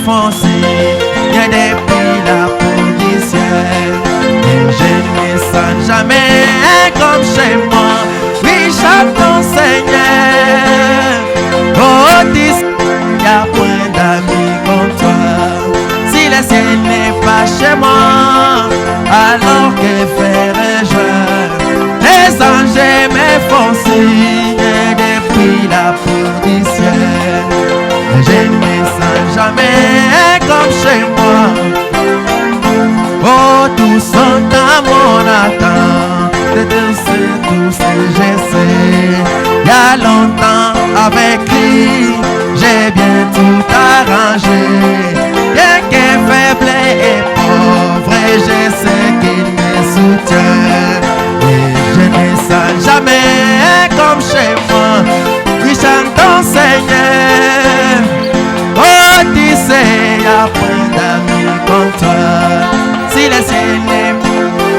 foncé, bien depuis la poussière. Et je ne me sens jamais comme chez moi. Oui, chantons Seigneur. Oh, dis, y a point d'amis comme toi. Si le ciel n'est pas chez moi, alors que ferais-je? Les anges me font signe depuis la poussière. Je ne me sens jamais comme chez moi. Oh, tous sont à mon attente. De tous je sais. Il y a longtemps avec lui, j'ai bien tout arrangé. Bien que faible et pauvre, je sais qu'il me soutient. Et je ne sens jamais comme chez moi. Qui chantons Seigneur. Oh, tu sais, y a point d'amis comme toi. Si le ciel n'est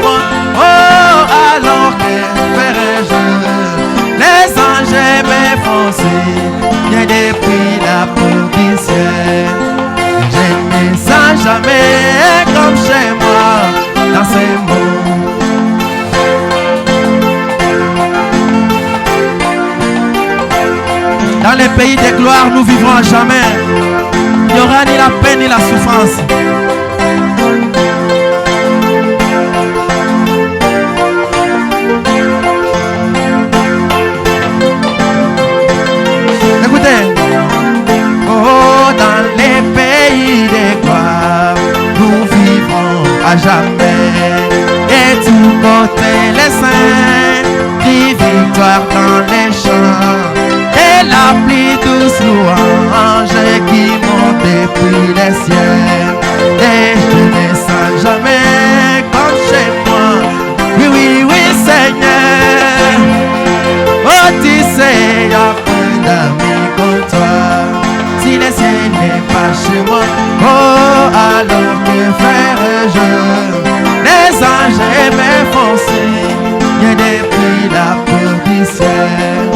pas, oh, alors que ferais-je? Les anges me font signe, bien depuis la poussière. Je ne sens jamais comme chez moi dans ces mots. Dans les pays de gloire, nous vivrons à jamais. Il n'y aura ni la peine ni la souffrance. Écoutez. Oh, dans les pays de gloire, nous vivrons à jamais. Et tout côté les saints, qui victoire dans les champs. Et la pluie douce louange qui monte depuis les ciels. Et je ne sens jamais comme chez moi. Oui, oui, oui, Seigneur. Oh, tu sais, y a plein d'amis comme toi. Si le ciel n'est pas chez moi, oh, alors que ferais-je? Les anges me font signe, bien depuis la poussière.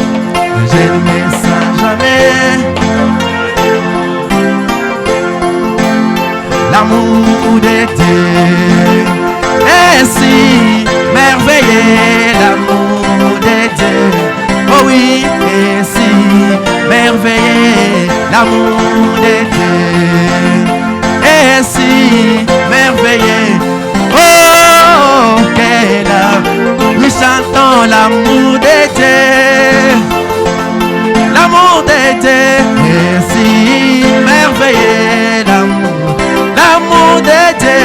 Je ne me sens jamais. L'amour de Dieu est si merveilleux, l'amour de Dieu. Oh oui, et si merveilleux, l'amour de Dieu. Et si merveilleux, oh, quel amour. Nous chantons l'amour de Dieu. L'amour de Dieu est si merveilleux, l'amour de Dieu,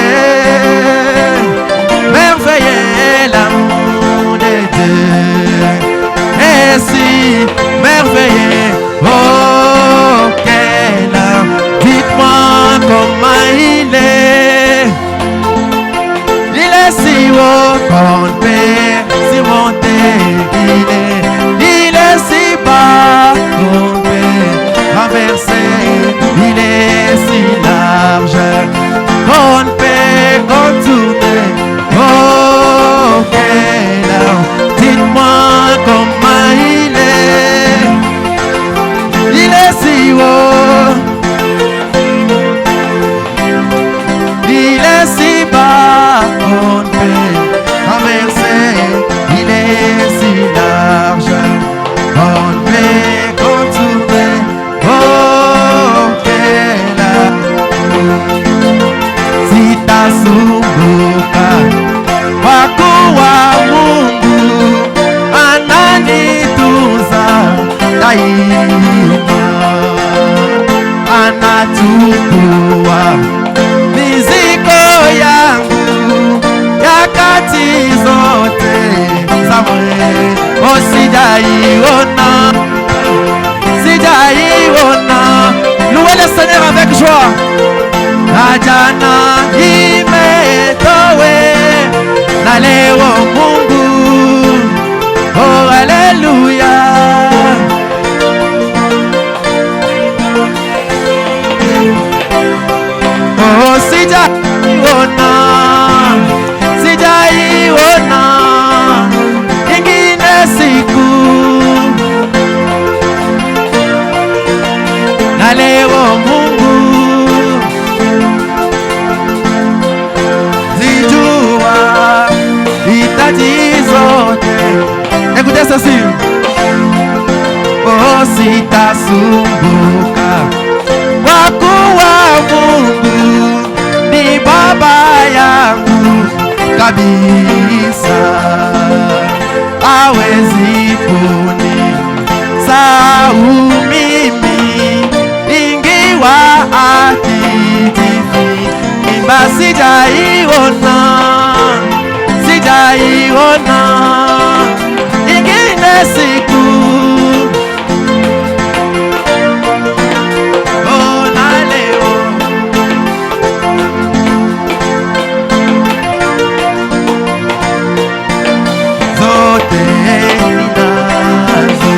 merveilleux, l'amour de Dieu est si merveilleux. Oh, quel amour, dites-moi comment il est si haut qu'on peut surmonter, il est si bas qu'on peut traverser, il est si large qu'on peut contourner. Oh, quel amour, dites-moi comment il est si haut, il est si bas qu'on peut traverser, il est si large qu'on peut contourner. Oh, quel amour. Sitasumbuka wakuwa Mungu ananitunza daima, anachukua mizigo yangu nyakati zote za mwezi. Oh, sijaiona, sijaiona. Louez le Seigneur avec joie. La jana imetowe na leo Mungu. Oh, haleluya. Oh, sijaiona, sijaiona ingine siku na leo Mungu sitasumbuka, kwa kuwa Mungu ni baba yangu kabisa, hawezi kunisahau mimi, ingiwa akitifi mimba sijaiona, sijaiona ingine siku. Ona leo zote ninazo,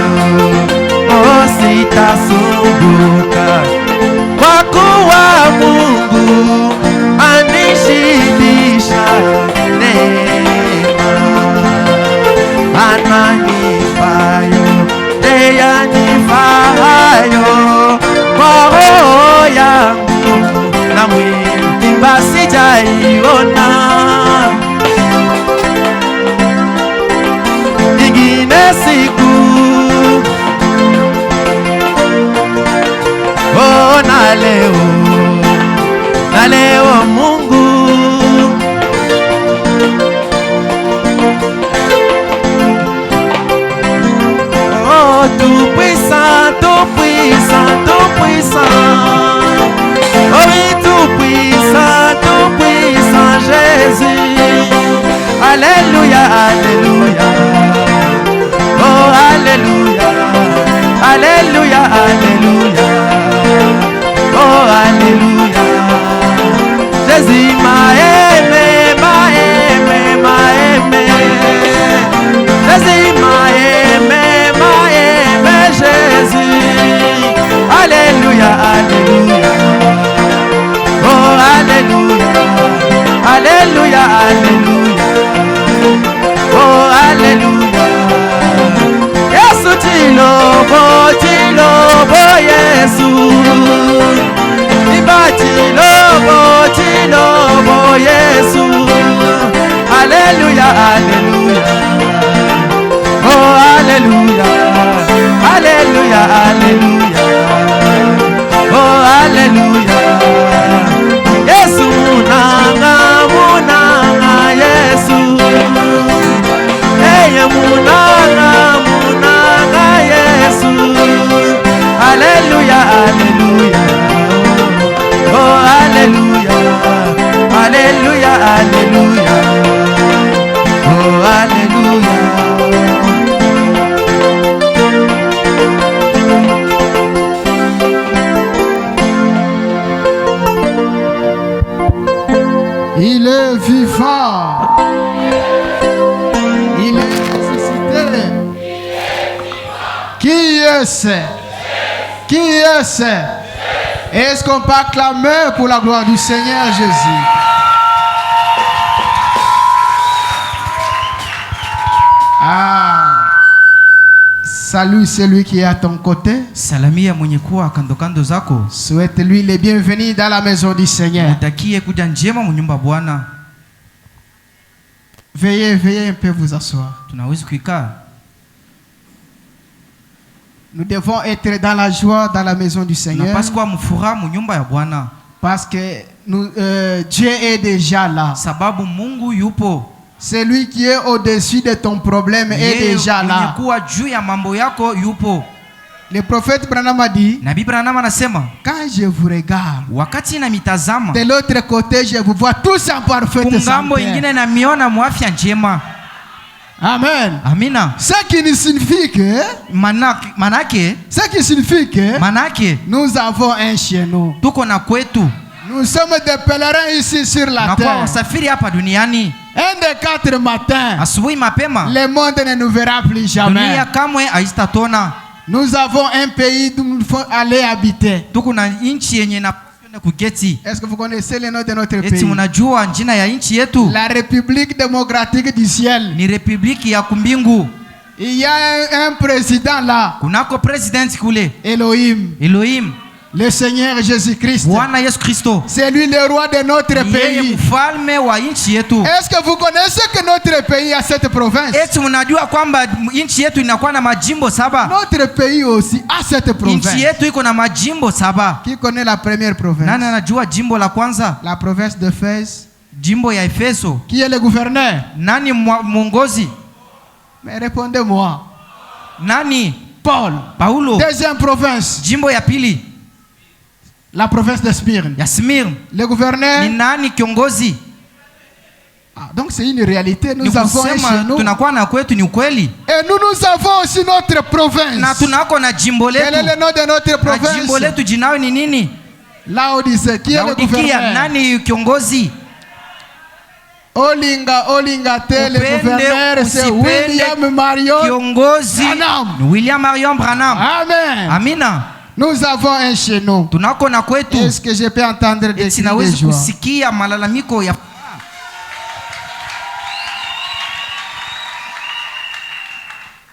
sitasumbuka, kwa kuwa Mungu anishibisha neema, ananifayo yanifahayo kwa roho yangu na mwili, mimba sijaiona, ingine siku. Oh, na leo Mungu tout puissant, tout puissant, tout puissant. Oh oui, tout puissant Jésus. Alléluia, alléluia. Oh alléluia, alléluia, alléluia. Oh alléluia. Jésus m'a aimé, m'a aimé, m'a aimé. Jésus m'a aimé. Jésus, alléluia, alléluia, oh alléluia, alléluia, alléluia, oh alléluia. Yesu tilobo, tilobo Yesu, iba tilobo, tilobo Yesu, alléluia, alléluia, oh alléluia. Alléluia, alléluia, oh alléluia. Yesu munanga, munanga Yesu. Eye munanga, munanga Yesu. Alléluia, alléluia, oh alléluia, alléluia, alléluia, oh alléluia. Il est vivant. Il est ressuscité. Qui est-ce? Qui est-ce? Est-ce qu'on peut acclamer pour la gloire du Seigneur Jésus? Ah. Salut celui qui est à ton côté. Salamia mwenye kuwa kando kando zako. Souhaite-lui les bienvenus dans la maison du Seigneur. Mutakie kuja njema mnyumba Bwana. Veuillez un peu vous asseoir. Tunaweza kuikaa. Nous devons être dans la joie dans la maison du Seigneur. Parce que mfuraha mnyumba ya Bwana. Parce que Dieu est déjà là. Sababu Mungu yupo. C'est lui qui est au-dessus de ton problème est déjà là. Le prophète Branham a dit, quand je vous regarde, de l'autre côté, je vous vois tous en parfaite santé. Amen. Amina. Ce qui signifie que, nous avons un chez nous. Nous sommes des pèlerins ici sur la terre. Un des 4 matins, le monde ne nous verra plus jamais. Nous avons un pays où nous faut aller habiter. Est-ce que vous connaissez le nom de notre pays? La République démocratique du ciel. Il y a un président là. Elohim. Le Seigneur Jésus-Christ. C'est lui le roi de notre pays. Est-ce que vous connaissez que notre pays a cette province? Notre pays aussi a cette province. Qui connaît la première province? La province d'Éphèse. Qui est le gouverneur? Mais répondez-moi. Paul. Deuxième province. La province de Smyrne. Le gouverneur. Donc c'est une réalité. Nous avons chez nous. Et nous avons aussi notre province. Quel est le nom de notre province? Laodicée. Qui est le gouverneur? Olinga le gouverneur, c'est William Marion Branham. Amen. Amina. Nous avons un chez nous. Est-ce que je peux entendre des cris de joie?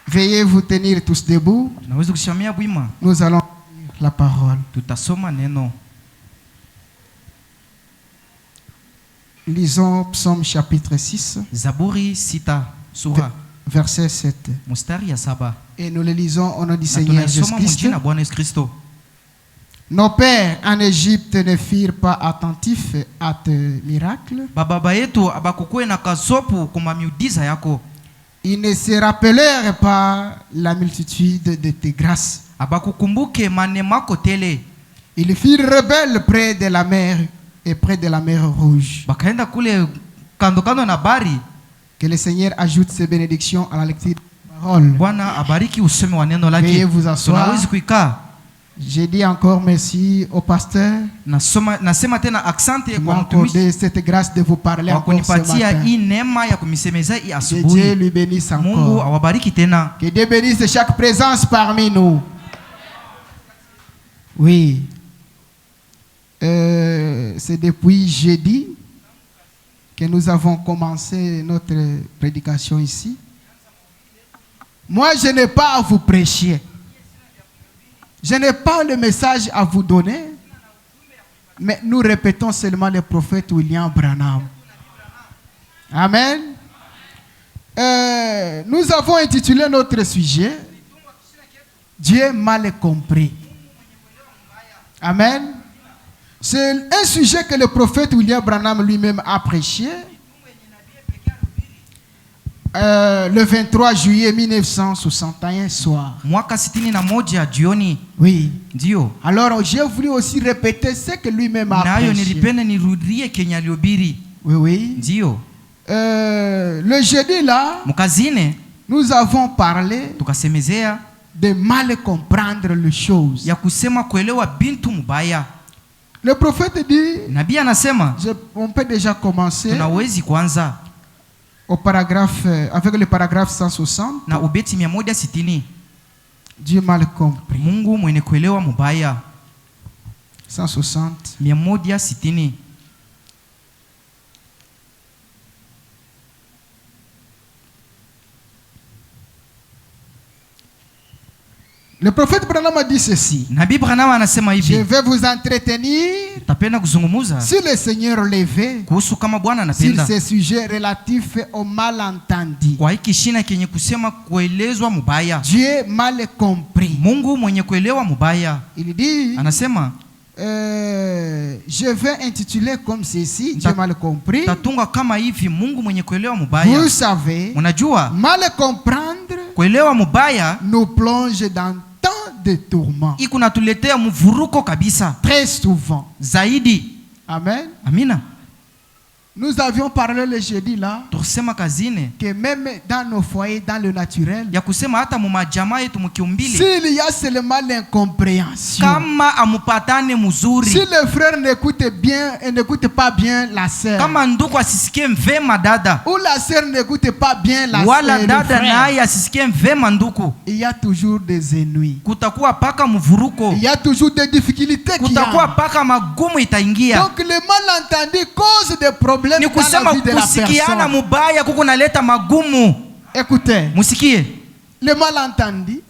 Veuillez vous tenir tous debout. Nous allons lire la parole. Lisons Psaume chapitre 6. Zaburi sita sura. Verset 7. Mustari ya saba. Et nous le lisons au nom du Seigneur Jésus-Christ. Nos pères en Égypte ne firent pas attentifs à tes miracles. Ils ne se rappelèrent pas la multitude de tes grâces. Ils firent rebelles près de la mer et près de la mer Rouge. Que le Seigneur ajoute ses bénédictions à la lecture de la parole. Veuillez vous asseoir. J'ai dit encore merci au pasteur qui m'a accordé cette grâce de vous parler encore ce matin. Que Dieu lui bénisse encore. Que Dieu bénisse chaque présence parmi nous. Oui. C'est depuis jeudi que nous avons commencé notre prédication ici. Moi, je n'ai pas à vous prêcher. Je n'ai pas le message à vous donner. Mais nous répétons seulement le prophète William Branham. Amen. Nous avons intitulé notre sujet Dieu mal compris. Amen. C'est un sujet que le prophète William Branham lui-même a prêché le 23 juillet 1961 soir. Oui. Alors j'ai voulu aussi répéter ce que lui-même a prêché. Oui, oui. Le jeudi là, nous avons parlé de mal comprendre les choses. Le prophète dit, on peut déjà commencer au paragraphe, avec le paragraphe 160. Dieu mal compris. 160. Le prophète Branham a dit ceci. Je vais vous entretenir si le Seigneur levé sur ces sujets relatifs au malentendu. Dieu mal compris. Il dit, je vais intituler comme ceci, Dieu mal compris. Vous savez, mal comprendre nous plonge dans de tourments. Très souvent. Amen. Amina. Nous avions parlé le jeudi là que même dans nos foyers, dans le naturel, s'il y a seulement l'incompréhension, si le frère n'écoute bien et n'écoute pas bien la sœur, ou la sœur n'écoute pas bien la sœur, il y a toujours des ennuis. Il y a toujours des difficultés qui entrent. Donc le malentendu cause des problèmes. Ni kusema kusikiana mubaya kukunaleta magumu. Écoutez. Musikie. Le malentendu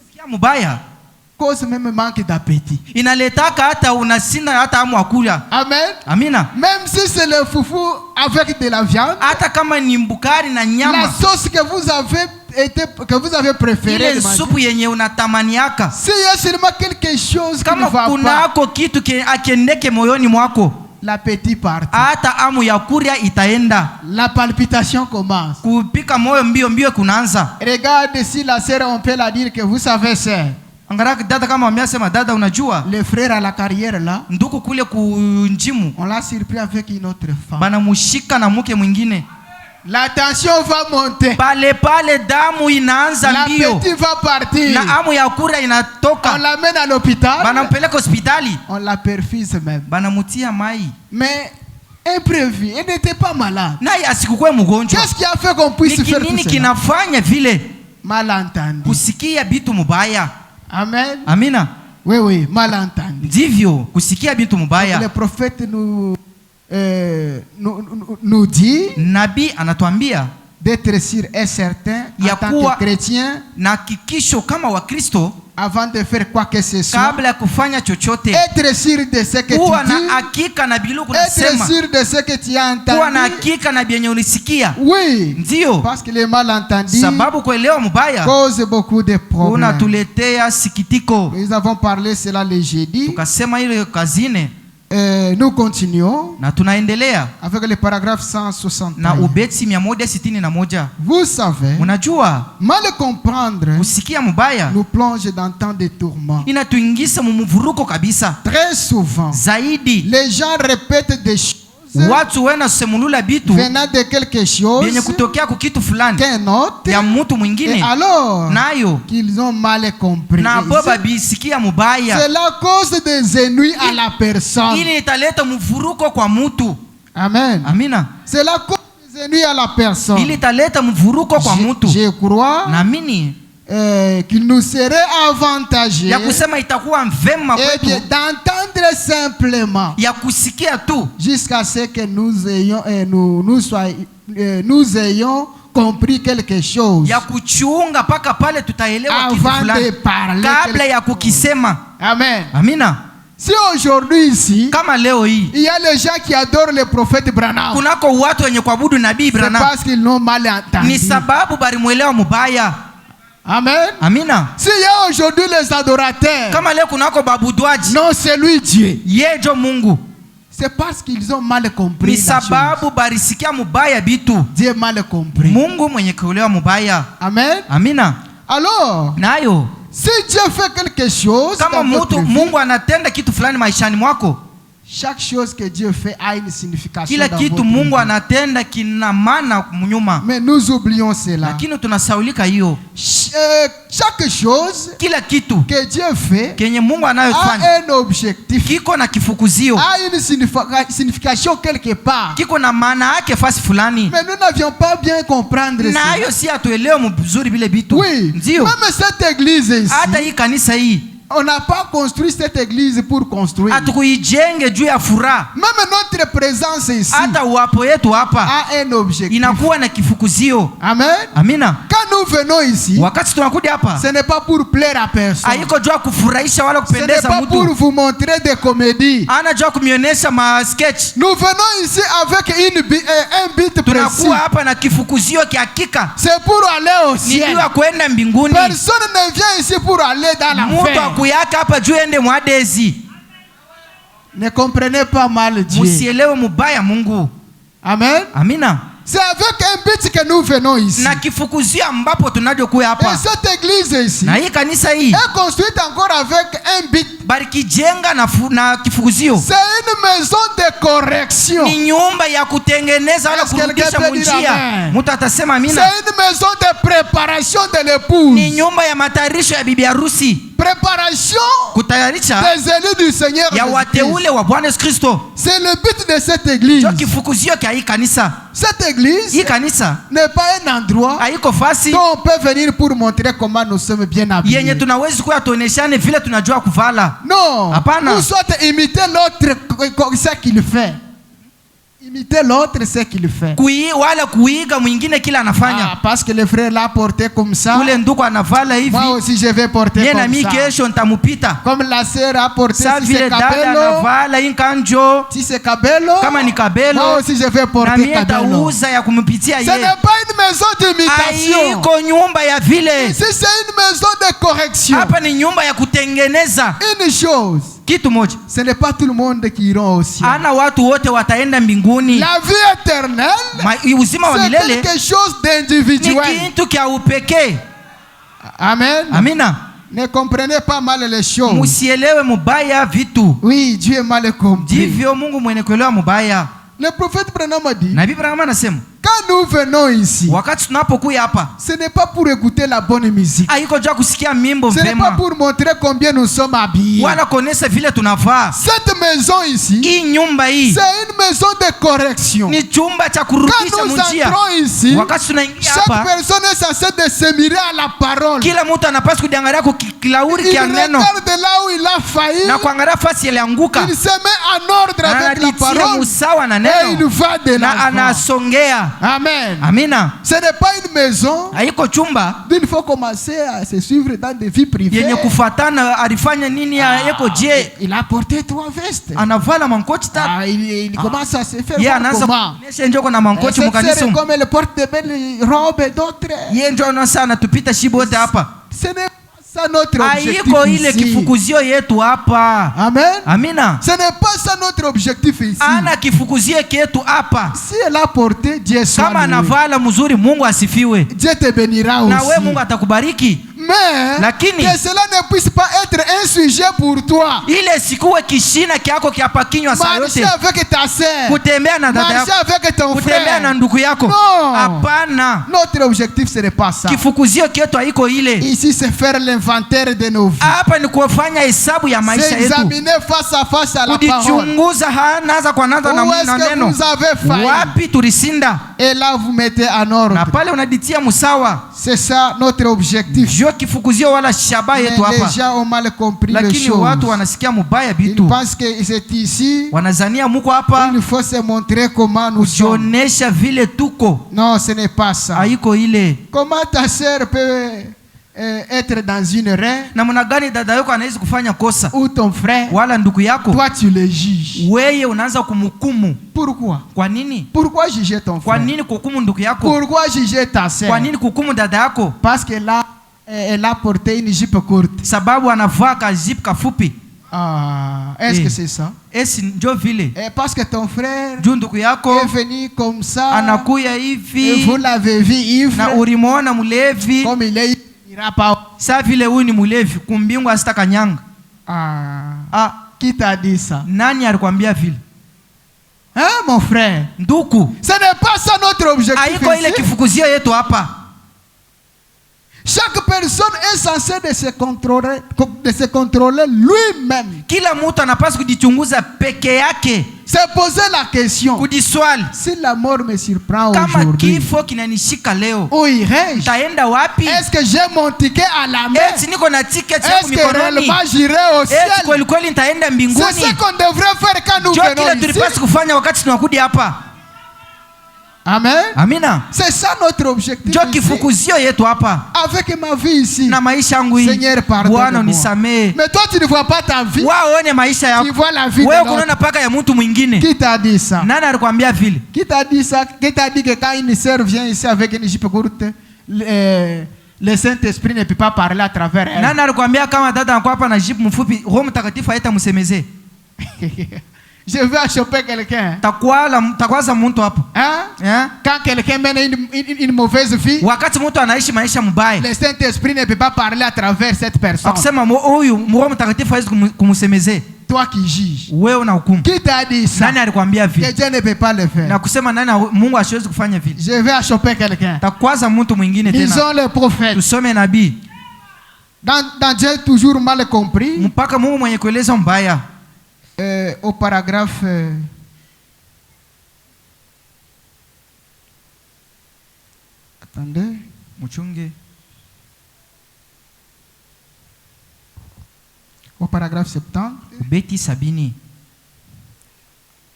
cause même manque d'appétit. Inaletaka hata unasina hata hamu ya kula. Amen. Amina. Même si c'est le foufou avec de la viande. Hata kama ni mbukari na nyama. La sauce que vous avez préférée. Ile supu yenye unatamaniaka. Si il y a seulement quelque chose qui ne va pas. Kama kunako kitu akiendeke moyoni mwako. L'appétit part. Hata amu ya kuria itaenda. La palpitation commence. Kupika moyo mbio mbio kunaanza. Regarde si la sœur on peut la dire que vous savez sœur. Angalia dada kama wamesema dada unajua. Le frère à la carrière là. Nduku kule kunjimu. On l'a surpris avec une autre femme. Bana mushika na mke mwingine. La tension va monter. Pale damu inaanza mbio. L'appétit va partir. Na amu ya kura inatoka. On l'amène à l'hôpital. Banampeleka hospitali. On la perfuse même. Banamutia mai. Mais imprévu, elle n'était pas malade. Naye asikukue mgonjwa. Qu'est-ce qui a fait qu'on puisse faire tout nini cela? kinafanya vile? Malentendu. Kusikia bitu mubaya. Amen. Amina. Oui, malentendu. Ndivyo kusikia bitu mubaya. Le prophète nous dit, nabii anatuambia d'être sûr et certain en tant que chrétien, na kikisho kama wa Kristo, avant de faire quoi que ce soit, kabla ya kufanya chochote, être sûr de ce que tu kuwa na dis, hakika na bilu être kunasema, sûr de ce que tu as entendu, kuwa na hakika na bienye ulisikia. Oui, ndio parce que les malentendus sababu kuelewa mubaya cause beaucoup de problèmes. Unatuletea sikitiko. Nous avons parlé cela le jeudi. Tukasema ile kazine. Nous continuons na tunaendelea avec le paragraphe 161. Na ubeti 161. Vous savez, unajua mal comprendre kusikia mubaya nous plonge dans tant de tourments. Inatuingiza mumuvuruko kabisa. Très souvent, zaidi les gens répètent des choses watu wena semulula bitu venant de quelque chose yenye kutokea ku kitu fulani qu'un autre ya mtu mwingine, et alors nayo qu'ils ont mal compris. Na boba bisikia mubaya. C'est la cause des ennuis à la personne. Ili italeta mvuruko kwa mtu. Amen. Amina. C'est la cause des ennuis à la personne. Ili italeta mvuruko kwa mtu. Je crois naamini qu'il nous serait avantageux ya kusema itakuwa vema kwetu d'entendre simplement ya kusikia tu jusqu'à ce que nous ayons compris quelque chose ya kuchunga paka pale tutaelewa kitu fulani kabla ya kukisema. Amen. Amina. Si aujourd'hui ici, kama leo hii, il y a les gens qui adorent le prophète Branham, kunako watu wenye kuabudu nabii Branham, c'est parce qu'ils n'ont mal entendu. Ni sababu balimuelewa mubaya. Amen. Amina. S'il y a aujourd'hui les adorateurs, kama leo kunako babudwaji, non, c'est lui Dieu. Yejo Mungu. C'est parce qu'ils ont mal compris. Ni sababu barisikia mubaya bitu. Dieu mal compris. Mungu mwenye kuelewa mubaya. Amen. Amina. Alors, nayo si Dieu fait quelque chose, kama Mungu anatenda kitu fulani maishani mwako, chaque chose que Dieu fait a une signification. Kila kitu Mungu anatenda kina maana mnyuma. Mais nous oublions cela. Lakini tunasaulika hiyo. Chaque chose kila kitu que Dieu fait kenye Mungu anayofanya a un objectif. Kiko na kifukuzio. A une signification quelque part. Kiko na maana yake fasi fulani. Mais nous n'avions pas bien comprendre ça. Na hiyo si atuelewe mzuri bile bitu. Oui. Ndio. Même cette église ici. Hata hii kanisa hii. On n'a pas construit cette église pour construire. Atukuijenge juu ya furaha. Même notre présence ici. Hata uwapo yetu hapa. A un objectif. Inakuwa na kifukuzio. Amen. Amina. Quand nous venons ici, wakati tunakuja hapa, ce n'est pas pour plaire à personne. Haiko juu kufurahisha wala kupendeza mtu. Ce n'est pas pour vous montrer des comédies. Ana juu kumionyesha ma sketch. Nous venons ici avec un but précis. Tunakuwa hapa na kifukuzio kihakika. C'est pour aller au ciel. Ni juu kwenda mbinguni. Personne ne vient ici pour aller dans l'enfer. Kuyaka hapa juu ende mwadezi. Ne comprenez pas mal Dieu. Musielewe mubaya Mungu. Amen. Amina. C'est avec un but que nous venons ici. Na kifukuzio ambapo tunajokuya hapa. Et cette église ici. Na hii kanisa hii est construite encore avec un but. Barikijenga na kifukuzio. C'est une maison de correction. Ni nyumba ya kutengeneza wala kurudisha munjia. Mtu atasema amina. C'est une maison de préparation de l'épouse. Ni nyumba ya matayarisho ya bibi harusi. Préparation kutayarisha des élus du Seigneur ya wateule wa Bwana Yesu Kristo. C'est le but de cette église. Ndio kifukuzio kia hii kanisa. Cette église n'est pas un endroit où on peut venir pour montrer comment nous sommes bien habillés. Yenye tunawezi kuya tuoneshane vile tunajua kuvala. Non. Ou soit imiter l'autre ce qu'il fait. Imiter l'autre, c'est qu'il fait. Parce que le frère l'a porté comme ça. Moi aussi je vais porter comme ça. Comme la sœur a porté si c'est Kabelo. Moi aussi je vais porter Kabelo. Ce n'est pas une maison d'imitation. Ici c'est une maison de correction. Une chose. Ce n'est pas tout le monde qui ira au ciel. La vie éternelle, c'est quelque chose d'individuel. Amen. Amina. Ne comprenez pas mal les choses. Oui, Dieu est mal compris. Le prophète Branham a dit, quand nous venons ici, ce n'est pas pour écouter la bonne musique. Ce n'est pas pour montrer combien nous sommes habillés. Cette maison ici, c'est une maison de correction. Quand nous entrons ici, chaque personne est censée de se mirer à la parole. Il regarde là où il a failli. Il se met en ordre avec la parole. Et il va de l'avant. Amen. Amina. Ce n'est pas une maison d'il faut commencer à se suivre dans des vies privées. Il a porté 3 vestes. Il commence à se faire comment. Cette sœur, comme elle porte de belles robes et d'autres. Ce n'est pas notre objectif ici. Amen. Amina. Ce n'est pas ça notre objectif ici. Si elle a porté, Dieu soit loué. Dieu te bénira aussi. Mais que cela ne puisse pas être un sujet pour toi. Marcher avec ta sœur. Marcher avec ton frère. Non. Notre objectif ce n'est pas ça. Ici c'est faire l'inventaire de nos vies. C'est examiner face à face à la parole. Où est-ce que vous avez failli? Et là vous mettez en ordre. C'est ça notre objectif. Mais les gens ont mal compris les choses. Ils pensent que c'est ici. Il faut se montrer comment nous sommes. Non, ce n'est pas ça. Comment ta sœur peut être dans une erreur ou ton frère, toi tu le juges. Pourquoi? Pourquoi juger ton frère? Pourquoi juger ta sœur? Parce que là elle a porté une jupe courte. Est-ce que c'est ça? Parce que ton frère est venu comme ça et vous l'avez vu ivre, comme il est, il n'ira pas. Qui t'a dit ça? Hein, mon frère? Ce n'est pas ça notre objectif ici. Chaque personne est censée de se contrôler lui-même. Se poser la question. Si la mort me surprend aujourd'hui, où irai-je? Est-ce que j'ai mon ticket à la main? Est-ce que réellement j'irai au ciel? C'est ce qu'on devrait faire quand nous venons ici. Amen. Amina. C'est ça notre objectif ici. Avec ma vie ici, Seigneur pardonne-moi. Mais toi tu ne vois pas ta vie. Tu vois la vie de l'autre. Qui t'a dit ça? Qui t'a dit ça? Qui t'a dit que quand une sœur vient ici avec une jupe courte, le Saint-Esprit ne peut pas parler à travers elle? Je vais choper quelqu'un. Hein? Quand quelqu'un mène une mauvaise vie, le Saint-Esprit ne peut pas parler à travers cette personne. Toi qui juges. Qui t'a dit ça? Que Dieu ne peut pas le faire. Je vais choper quelqu'un. Disons le prophète. Dans Dieu toujours mal compris. Au paragraphe attendez. Au paragraphe 70.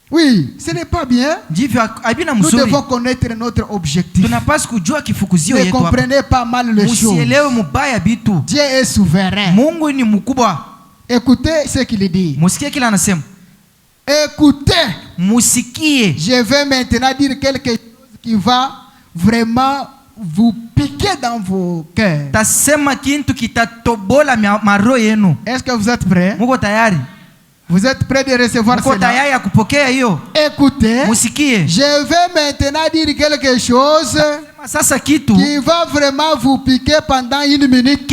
Oui, ce n'est pas bien. Nous devons connaître notre objectif. Ne comprenez pas mal les choses. Dieu est souverain. Écoutez ce qu'il dit. Écoutez. Je vais maintenant dire quelque chose qui va vraiment vous piquer dans vos cœurs. Est-ce que vous êtes prêts? Vous êtes prêts de recevoir cela? Écoutez, je vais maintenant dire quelque chose qui va vraiment vous piquer pendant une minute.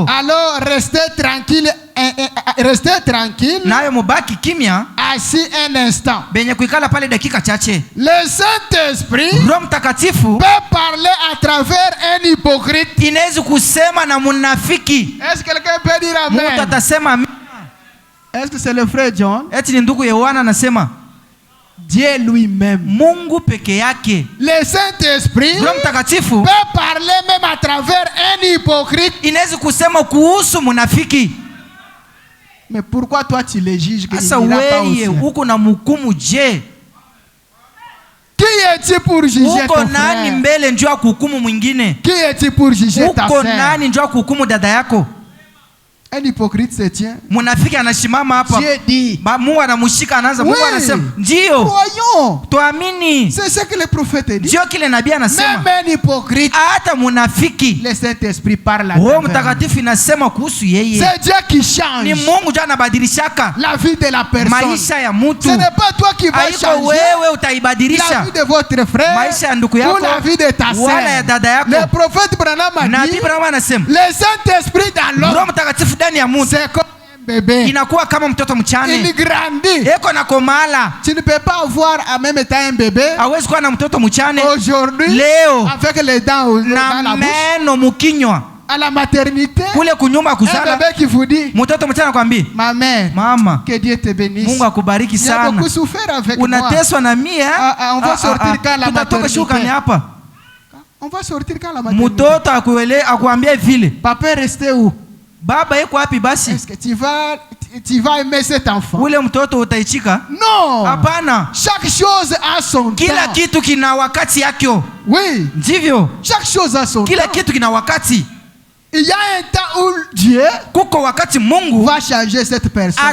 Alors restez tranquille. Restez tranquille. Assis un instant. Le Saint-Esprit peut parler à travers un hypocrite. Est-ce que quelqu'un peut dire amen? Est-ce que c'est le frère John? Dieu lui-même. Le Saint-Esprit peut parler même à travers un hypocrite. Mais pourquoi toi tu les juges que il n'ira pas aussi? Qui es-tu pour juger ton frère? Qui es-tu pour juger ta sœur? Un hypocrite se tient. Dieu dit. Oui. Croyons. C'est ce que le prophète dit. Même un hypocrite. Le Saint-Esprit parle à travers. C'est Dieu qui change la vie de la personne. Ce n'est pas toi qui vas changer la vie de votre frère ou la vie de ta sœur. Le prophète Branham a dit, le Saint-Esprit dans l'homme, c'est comme un bébé. Il grandit. Tu ne peux pas avoir en même temps un bébé aujourd'hui avec les dents dans la bouche. À la maternité, un bébé qui vous dit, ma mère, que Dieu te bénisse. Il a beaucoup souffert avec moi. On va sortir quand la maternité. On va sortir quand la maternité. Papa est resté où? Est-ce que tu vas aimer cet enfant? Non. Chaque chose a son temps. Oui. Chaque chose a son temps. Il y a un temps où Dieu va changer cette personne.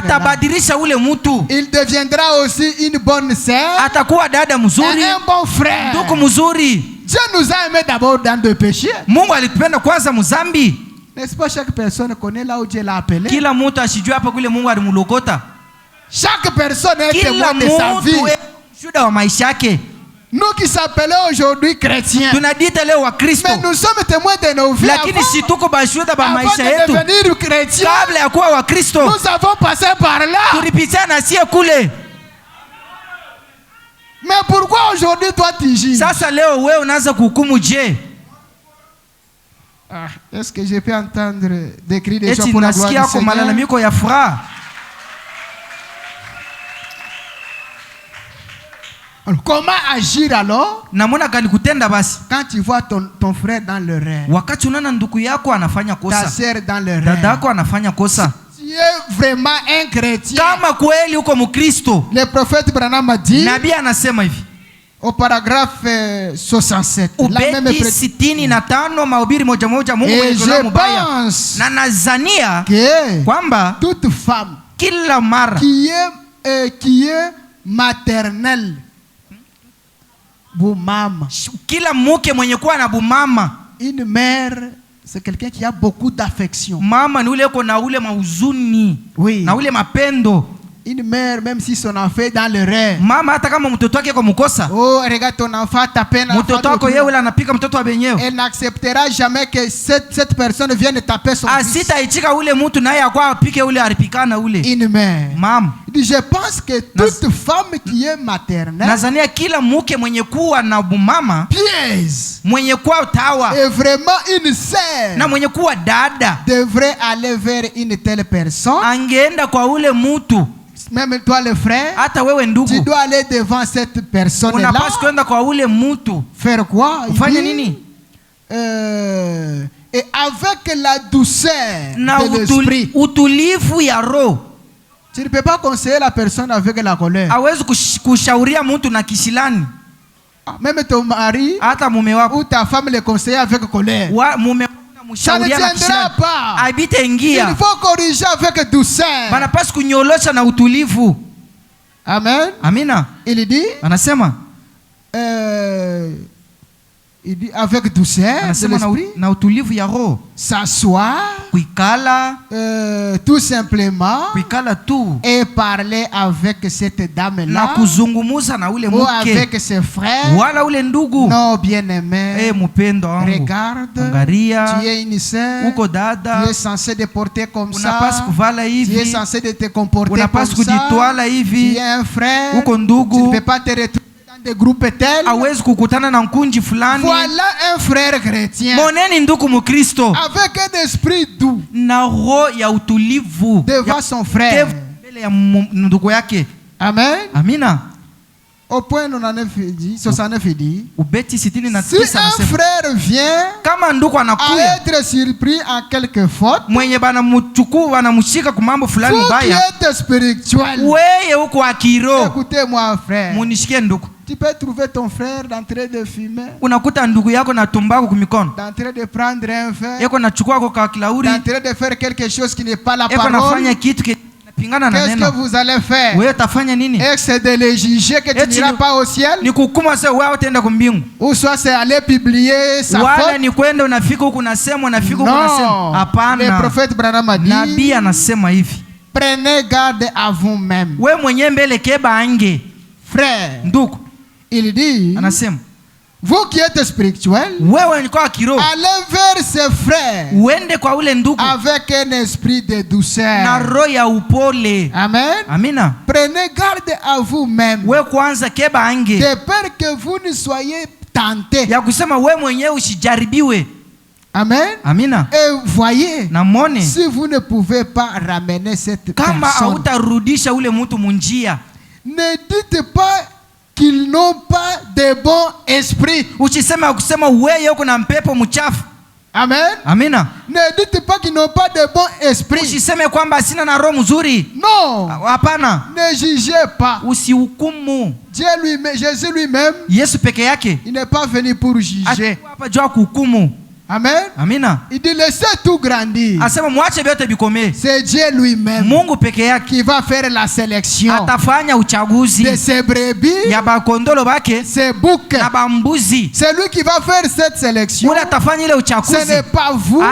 Il deviendra aussi une bonne sœur, un bon frère. Dieu nous a aimés d'abord dans le péché. N'est-ce pas, chaque personne connaît là où Dieu l'a appelé. Chaque personne est témoin de sa vie. Nous qui s'appelons aujourd'hui chrétiens, mais nous sommes témoins de nos vies. Avant de devenir chrétiens, nous avons passé par là. Mais pourquoi aujourd'hui toi tu juges? Est-ce que je peux entendre des cris de joie pour la gloire du Seigneur? Alors, comment agir alors quand tu vois ton frère dans le rêve, ta sœur dans le rêve? Tu es vraiment un chrétien. Le prophète Branham a dit au paragraphe 67, la même et je pense que toute femme qui est maternelle, une mère, c'est quelqu'un qui a beaucoup d'affection. Oui. Une mère, même si son enfant est dans le rêve. Oh, regarde ton enfant taper. Elle n'acceptera jamais que cette personne vienne taper son fils. Une mère. Je pense que toute femme qui est maternelle, pièce, est vraiment une sœur, devrait aller vers une telle personne. Même toi le frère, tu dois aller devant cette personne-là. Faire quoi? Et avec la douceur de l'esprit. Tu ne peux pas conseiller la personne avec la colère. Hawezi kushauria mtu na kisilani. Même ton mari hata mume wako ou ta femme le conseiller avec colère. Mume ça ne tiendra pas. Haibitaingia. Il faut corriger avec douceur. Banapaswa kunyolosha na utulivu. Amen. Amina. Il dit anasema il dit avec douceur, na utulivu ya roho, s'asseoir, kuikala, tout simplement, kuikala tu, et parler avec cette dame là, na kuzungumuza na ule ou mke, avec ses frères, wala ule ndugu. Non, bien-aimé, mpendo wangu, regarde, angaria, tu es une sœur, uko dada, tu es censé te porter comme ça, unapaswa kuvala hivi, tu es censé de te comporter comme ça, unapaswa kujitwala hivi, tu es un frère, uko ndugu, tu ne peux pas te retrouver des groupes tels. Hawezi kukutana na nkunji fulani. Voilà un frère chrétien. Moneni ndugu mukristo avec un esprit doux, na roho ya utulivu devant son frère, mbele ya ndugu yake. Amen. Amina. Au point 69 dit, si un frère vient kama ndugu anakuya à être surpris en quelque faute, mwenye banamchukua banamshika kwa mambo fulani mbaya, vous qui êtes spirituel, wewe uko akiro, écoutez-moi frère, munishikie ndugu. Tu peux trouver ton frère en train de fumer, unakuta ndugu yako na tumbako kumikono, en train de prendre un verre, yako nachukua kwa kilauri, en train de faire quelque chose qui n'est pas la parole, parole. nafanya kitu kinapingana na neno. Qu'est-ce que vous allez faire? Wewe utafanya nini? Est-ce de les juger que tu n'iras pas au ciel? Ni kuhukumu sasa wewe utaenda kumbingu. Ou soit c'est aller publier sa faute? Wala ni kwenda unafika huko unasema unafika huko unasema. Hapana. Le prophète Branham a dit, nabii anasema hivi, prenez garde à vous-même. Wewe mwenyewe mbele keba ange. Frère, ndugu, il dit, anasema, vous qui êtes spirituel, allez vers ses frères avec un esprit de douceur. Amen. Amina. Prenez garde à vous-même, de peur que vous ne soyez tentés. Amen. Amina. Et voyez, namone, si vous ne pouvez pas ramener cette personne, ne dites pas qu'ils n'ont pas de bon esprit. Amen. Amina. Ne dites pas qu'ils n'ont pas de bon esprit. Non. Ne jugez pas. Dieu lui-même, Jésus lui-même, il n'est pas venu pour juger. Amen. Amina. Il dit laissez tout grandir. C'est Dieu lui-même qui va faire la sélection de ses brebis, ses boucs. C'est lui qui va faire cette sélection. Ce n'est pas vous,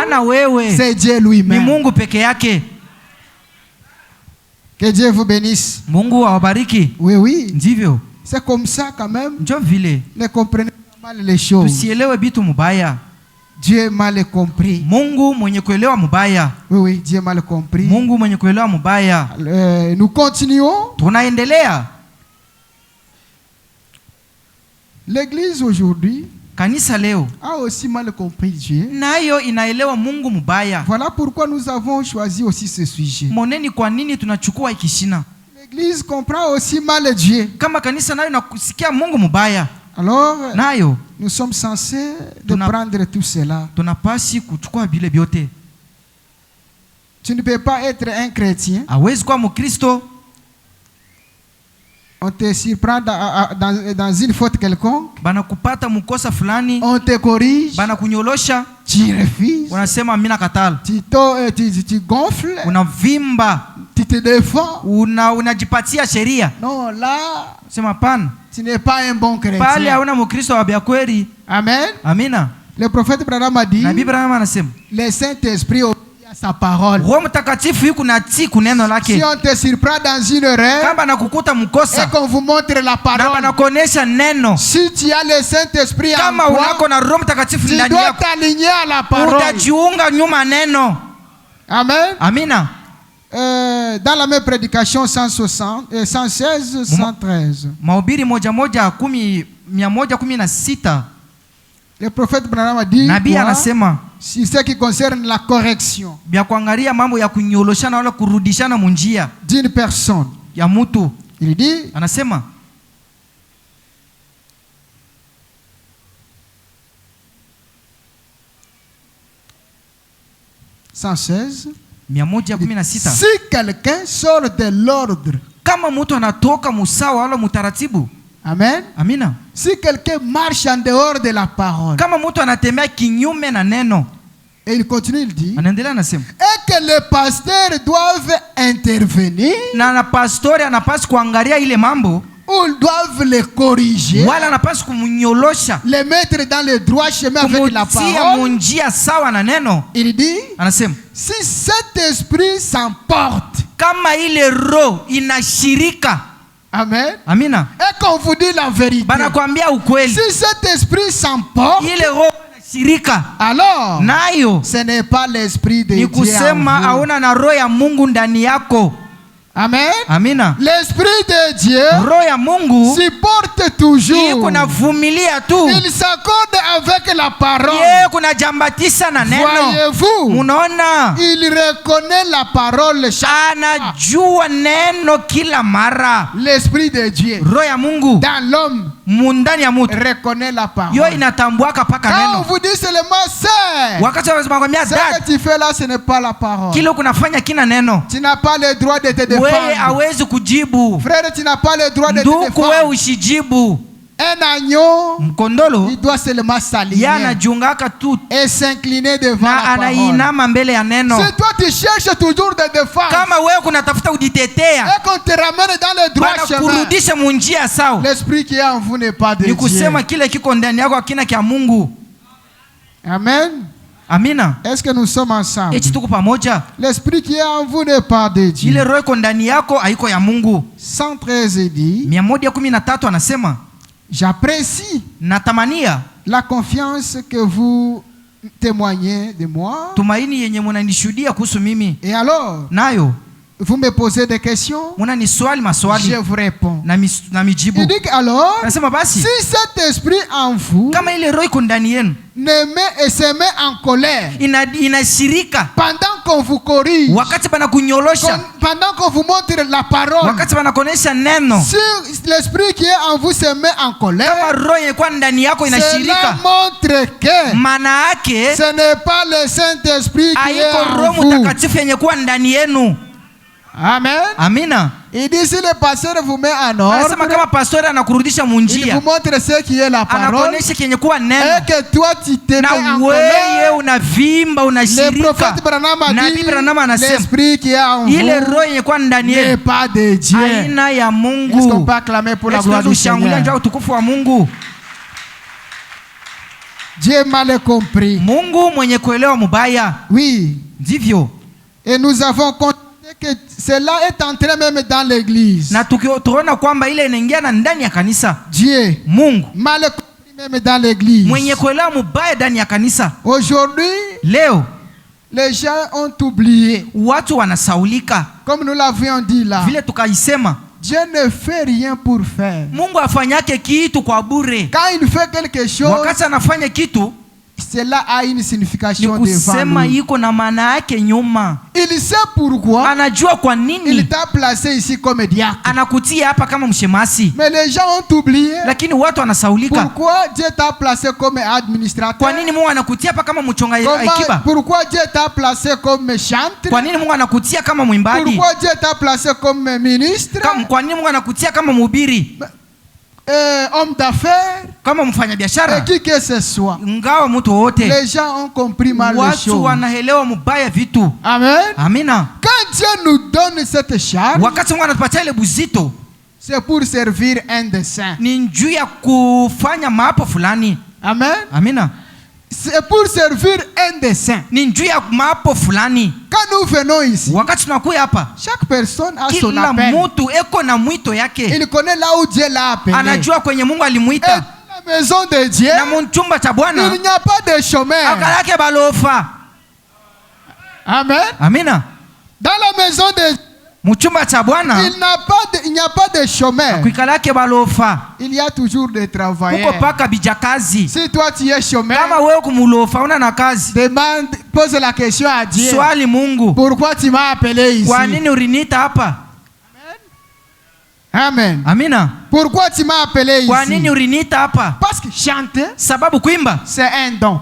c'est Dieu lui-même. Que Dieu vous bénisse. Oui, oui. C'est comme ça quand même. Ne comprenez pas mal les choses. Dieu est mal compris. Mungu mwenye kuelewa mubaya. Oui, oui, Dieu est mal compris. Mungu mwenye kuelewa mubaya. Nous continuons. Tunaendelea. L'église aujourd'hui, kanisa leo, a aussi mal compris Dieu. Nayo inaelewa Mungu mubaya. Voilà pourquoi nous avons choisi aussi ce sujet. Moneni kwa nini tunachukua ikishina. L'église comprend aussi mal Dieu. Kama kanisa nayo inakusikia Mungu mubaya. Alors, nayo, nous sommes censés de prendre tout cela. Tu ne peux pas être un chrétien. On te surprend dans une faute quelconque. On te corrige. Tu refuses. Tu gonfles. Tu te défends. Non, là, tu n'es pas un bon chrétien. Amen. Amina. Le prophète Branham a dit, le Saint-Esprit obéit à sa parole. Si on te surprend dans une erreur et qu'on vous montre la parole, si tu as le Saint-Esprit en toi, tu dois t'aligner à la parole. Amen. Amina. Dans la même prédication 116, 113. Le prophète Branham a dit sur ce qui concerne la correction d'une personne. Il dit, anasema, 116. Si quelqu'un sort de l'ordre, kama mtu anatoka musawa wala mutaratibu, amen, amina, si quelqu'un marche en dehors de la parole, kama mtu anatembea kinyume na neno, et il continue, il dit, anaendelea anasema, et que les pasteurs doivent intervenir, na pastori anapaswa kuangalia ile mambo, ou doivent les corriger, wala anapaswa kumnyolosha, les mettre dans le droit chemin avec la parole. Munjia sawa na neno. Il dit, anasema, si cet esprit s'emporte, kama ile roho inashirika, amen, amina, et qu'on vous dit la vérité, banakwambia ukweli, si cet esprit s'emporte, ile roho inashirika, alors nayo ce n'est pas l'esprit de Dieu. Ni kusema hauna na roho ya Mungu ndani yako. Amen. Amina. L'esprit de Dieu, roho ya Mungu, supporte toujours. Kuna vumilia tu. Il s'accorde avec la parole. Kuna jambatisa na neno. Voyez-vous? Munaona? Il reconnaît la parole chaque fois. Anajua neno kila mara. L'esprit de Dieu, roho ya Mungu, dans l'homme, mundani ya mutu, reconnaît la parole. Yo inatambuaka paka neno. Quand on vous dit seulement c'est, wakati wanakwambia ce que tu fais là, ce n'est pas la parole. Kile kunafanya kina neno. Tu n'as pas le droit de te défendre. Wewe hawezi kujibu. Frère, tu n'as pas le droit de te défendre. Ndugu, wewe ushijibu. Un agneau, mkondolo, il doit seulement s'aligner et s'incliner devant la parole. Si toi tu cherches toujours des défenses, et qu'on te ramène dans le droit chemin, l'esprit qui est en vous n'est pas de Dieu. Amen. Amina. Est-ce que nous sommes ensemble? L'esprit qui est en vous n'est pas de Dieu. 113 dit, j'apprécie la confiance que vous témoignez de moi. Et alors, vous me posez des questions, je vous réponds. Il dit alors, si cet esprit en vous et se met en colère pendant qu'on vous corrige, pendant qu'on vous montre la parole, si l'esprit qui est en vous se met en colère, cela montre que ce n'est pas le Saint-Esprit qui est en vous. Amen. Amina. Il dit si le pasteur vous met en ordre, il vous montre ce qui est la parole, et que toi tu te mets en colère. Le prophète Branham a dit, l'esprit qui est en vous n'est pas de Dieu. Est-ce qu'on peut acclamer pour la gloire du Seigneur? Dieu mal compris. Oui. Et nous avons constaté que cela est entré même dans l'église. Dieu mal compris même dans l'église. Aujourd'hui, les gens ont oublié. Comme nous l'avions dit là, Dieu ne fait rien pour faire. Quand il fait quelque chose, cela a une signification devant lui. Il sait pourquoi il t'a placé ici comme diacre. Mais les gens ont oublié pourquoi Dieu t'a placé comme administrateur. Pourquoi Dieu t'a placé comme chantre. Pourquoi Dieu t'a placé comme ministre. Homme d'affaires, qui que ce soit. Les gens ont compris mal les choses. Amen. Amina. Quand Dieu nous donne cette charge, c'est pour servir un dessein. Amen. Amina. C'est pour servir un dessein. Quand nous venons ici, chaque personne a son appel. Il connaît là où Dieu l'a appelé. Et dans la maison de Dieu, il n'y a pas de chemin. Amen. Amina. Dans la maison de Dieu, il n'y a pas de chemin. Il y a toujours des travailleurs. Si toi tu es chômeur, demande, pose la question à Dieu. Pourquoi tu m'as appelé ici? Amen. Amina. Pourquoi tu m'as appelé ici? Parce que chanter, c'est un don.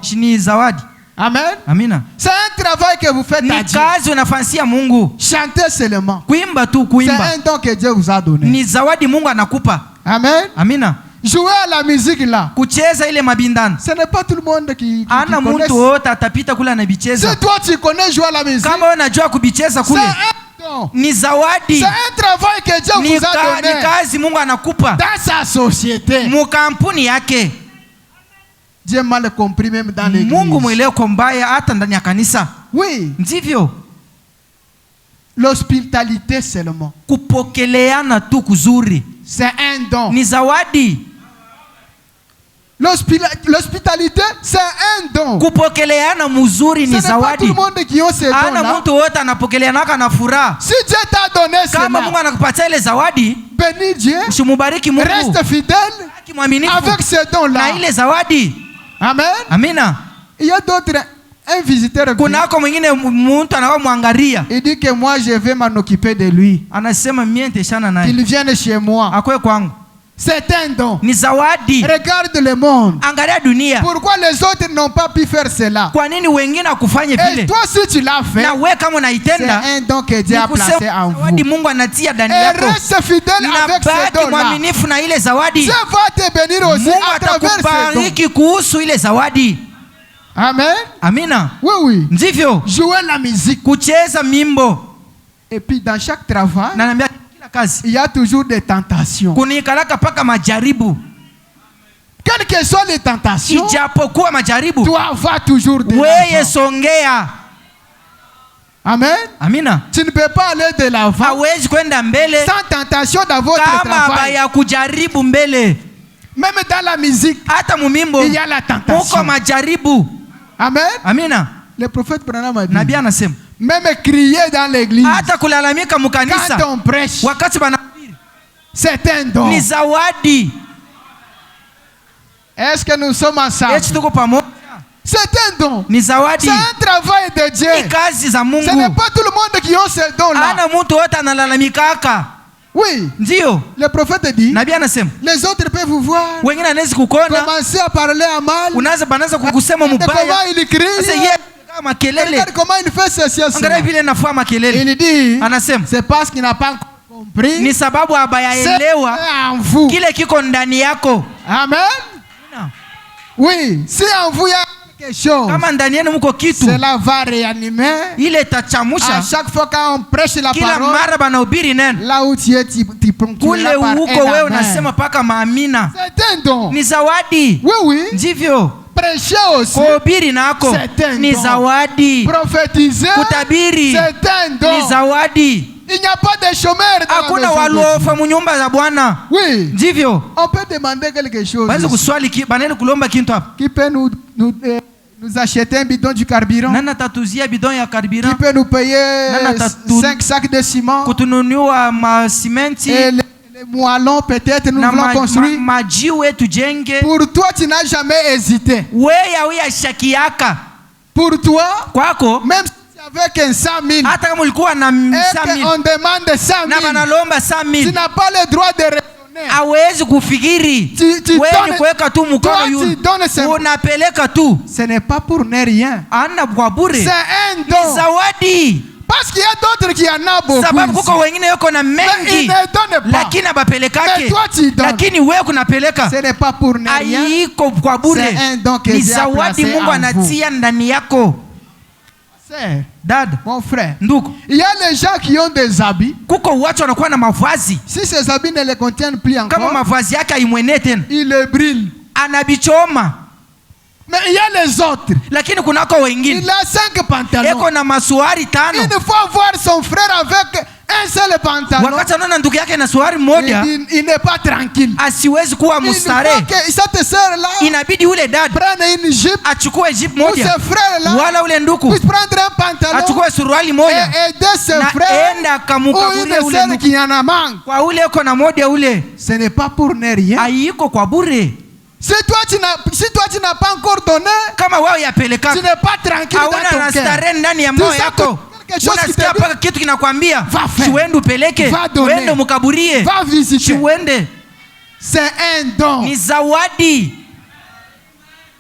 Amen. Amina. C'est un travail que vous faites à Dieu. Kazi unafansia Mungu. Chantez seulement. Kuimba tu kuimba. C'est un don que Dieu vous a donné. Ni zawadi Mungu anakupa. Amen. Amina. Jouer à la musique là. Kucheza ile mabindano. Ce n'est pas tout le monde qui ana connaît. Mtu wote atapita kula na bicheza. Si toi tu connais jouer à la musique. Kama unajua kubicheza kule. C'est un don. Ni zawadi. C'est un travail que Dieu vous a donné. Ni kazi Mungu anakupa. Dans sa société. Mu kampuni yake. Dieu mal compris même dans l'église. Mungu mwelewa kwa mbaya hata ndani ya kanisa. Oui. Ndivyo. L'hospitalité seulement. Kupokeleana tu kuzuri. C'est un don. Ni zawadi. L'hospitalité, c'est un don. Kupokeleana mzuri ni zawadi. Ce n'est pas tout le monde qui a ce don là. Ana mtu wote anapokeleanaka na furaha. Si Dieu t'a donné cela, kama Mungu anakupatia ile zawadi, bénis Dieu. Usimubariki Mungu. Reste fidèle avec ce don là. Na ile zawadi. Amen. Amina. Il y a d'autres. Un visiteur. Kunako mwingine mtu anakuwa mwangalia. Il dit que moi je vais m'en occuper de lui. Anasema mimi nitashana naye. Il vient chez moi. Akwe kwangu. C'est un don. Ni zawadi. Regarde le monde. Angalia dunia. Pourquoi les autres n'ont pas pu faire cela? Kwa nini wengine akufanye vile? Et toi si tu l'as fait. Na wewe kama unaitenda. C'est un don que Dieu a placé en vous. Zawadi Mungu anatia ndani yako. Et reste fidèle avec ce don là. Mwaminifu na ile zawadi. Dieu va te bénir aussi à travers ce don. Atakubariki kuhusu ile zawadi. Amen. Amina. Oui, oui. Ndivyo. Jouer la musique. Kucheza mimbo. Et puis dans chaque travail, il y a toujours des tentations. Kunikalaka paka majaribu. Quelles que soient les tentations, ijapokuwa majaribu, tu vas toujours de weye songea. Amen. Amina. Tu ne peux pas aller de l'avant hawezi kwenda mbele sans tentation dans votre kama travail. ya kujaribu mbele. Même dans la musique, hata mumimbo il y a la tentation. Muko majaribu. Amen. Amina. Le prophète Branham a dit, Nabii anasema, même crier dans l'église, hata kulalamika mukanisa quand on prêche, wakati banahubiri, c'est un don. ni zawadi. Est-ce que nous sommes ensemble? Eti tuko pamoja? C'est un don. Ni zawadi. C'est un travail de Dieu. Ni kazi za Mungu. Ce n'est pas tout le monde qui a ce don là. Ana mtu wote analalamikaka. Oui. Ndio. Le prophète dit, Nabii anasema, les autres peuvent vous voir. Wengine anaweza kukona. Commencer à parler à mal. Unaanza banaanza kukusema Comment mubaya. il crie. Sasa yeye kama kelele. Regarde comment il fait ceci. Angalia vile anafua makelele. Il dit, anasema, c'est parce qu'il n'a pas compris. Ni sababu habayaelewa kile kiko ndani yako. Amen. Oui, si en vous il y a quelque chose, kama ndani yenu mko kitu, cela va réanimer. Ile itachamusha. À chaque fois quand on prêche la kila parole, mara banahubiri neno, là où tu es, tu kule uko wewe unasema paka maamina. C'est un don. Ni zawadi. Oui, oui. Ndivyo. Prêcher aussi. Kuhubiri nako ni zawadi. Prophétiser, kutabiri c'est un don. Ni zawadi. Il n'y a pas de chômeurs dans hakuna la maison. walofa mu nyumba za Bwana. Oui. Ndivyo. On peut demander quelque chose. Banza kuswali banene kulomba kintu hapa. Qui peut nous acheter un bidon du carburant? Nana tatuzia bidon ya carburant. Qui peut nous payer 5 sacs de ciment? Kutununua ma simenti. Et les moellons peut-être nous voulons construire. Majiwe tujenge. Pour toi tu n'as jamais hésité. Wewe shakiaka. Pour toi, kwako, même avec un 100 000, hata kama ulikuwa na 100 000, on demande 100 000, na banalomba 100 000, tu n'as pas le droit de raisonner. Hawezi kufikiri. Wewe ni kuweka tu mkono yule, unapeleka tu. Ce n'est pas pour ne rien. Ana kwa bure. C'est un don. Zawadi. Parce qu'il y a d'autres qui en a beaucoup. Sababu kuko wengine yuko na mengi, lakini abapelekake. Lakini wewe kunapeleka. Ce n'est pas pour ne rien. Haiko kwa bure. C'est un don que Dieu a placé en vous. Mungu anatia ndani yako. Dad, mon frère, ndugu, il y a les gens qui ont des habits. Kuko watu wanakuwa na mavazi. Si ces habits ne les contiennent plus encore, kama mavazi yake haimwenee tena, il les brille, anabichoma. Mais il y a les autres. Lakini kunako wengine, il a 5 pantalons. Eko na masuari 5. Une fois voir son frère avec un seul pantalon, wakati anaona ndugu yake na suari moja, il n'est pas tranquille. Asiwezi kuwa mustare. Cette sœur là, inabidi ule dad prenne une jupe, achukue jupe moja. Ce frère là, wala ule nduku puisse prendre un pantalon, achukue suruali moja, et aider ses frères, enda kamukaburie ule nduku qui en a manque. Kwa ule uko na moja ule, ce n'est pas pour ne rien. Haiko kwa bure. Si toi tu n'as pas encore donné, kama wewe yapeleka, tu n'es pas tranquille dans ton cœur. Hauna ndani ya moyo yako. Unasikia paka kitu kinakwambia, uende upeleke, uende mukaburie, uende. C'est un don. Ni zawadi.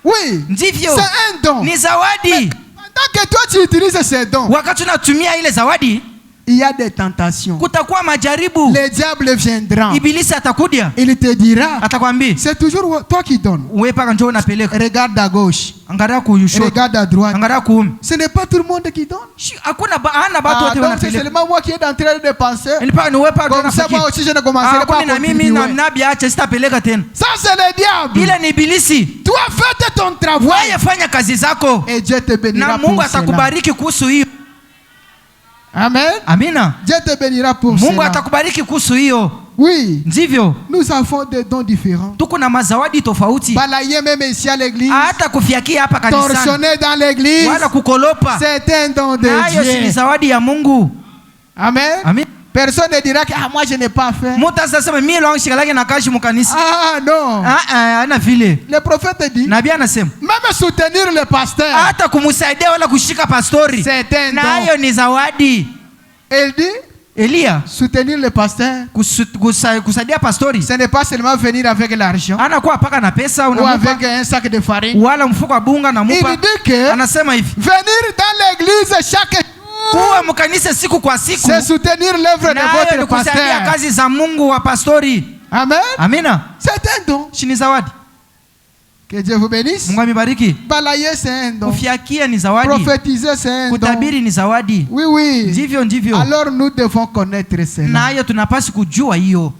Oui. Ndivyo. C'est un don. Ni zawadi. Mais pendant que toi tu utilises ces dons, wakati unatumia ile zawadi, il y a des tentations. kutakuwa majaribu. Le diable viendra. Ibilisi atakudia. Il te dira. Atakwambia. C'est toujours toi qui donnes. Wewe paka njoo unapeleka. Regarde à gauche. Angalia kushoto. Regarde à droite. Angalia kuume. Ce n'est pas tout le monde qui donne. Hakuna hana watu wote Donc c'est wanapeleka. seulement moi qui est en train de penser. Ni wewe paka Comme ça moi aussi je ne commencerai pas à na mimi na nabii acha sitapeleka tena. Ça c'est le diable. Ile ni ibilisi. Toi fais ton travail. Wewe fanya kazi zako. Et Dieu te bénira na pour Mungu cela. atakubariki kuhusu hiyo. Amen. Amina. Dieu te bénira pour Mungu cela. atakubariki kuhusu hiyo. Oui. Ndivyo. Nous avons des dons différents. Tuko na mazawadi tofauti. Balayer même ici à l'église. Hata kufiakia hapa kanisani. Torsionner dans l'église. Wala kukolopa. C'est un don de Dieu. Ni zawadi ya Mungu. Amen. Amen. Personne ne dira que moi je n'ai pas fait. Mutasema mimi longo shikalake na kashi mukanisa. Ah non. Ana vile. Le prophète dit. Nabii anasema. Même soutenir le pasteur. Hata kumsaidia wala kushika pastori. C'est un don. Nayo ni zawadi. Il dit. Elia, soutenir le pasteur, kusaidia pastori, ce n'est pas seulement venir avec l'argent anakuwa paka na pesa ou avec un sac de farine wala mfuko wa bunga na mupa. Il dit que anasema hivi, venir dans l'église chaque jour, kuwa mkanisa siku kwa siku, c'est soutenir l'œuvre de votre pasteur, kusaidia kazi za Mungu wa pastori. Amen. Amina. C'est un don. Shini zawadi. Que Dieu vous bénisse. Mungu amibariki. Balayer c'est un don. Kufiakia ni zawadi. Prophétiser c'est un don. Kutabiri ni zawadi. Oui, oui. Ndivyo. Alors nous devons connaître cela. Nayo tunapaswa kujua hiyo.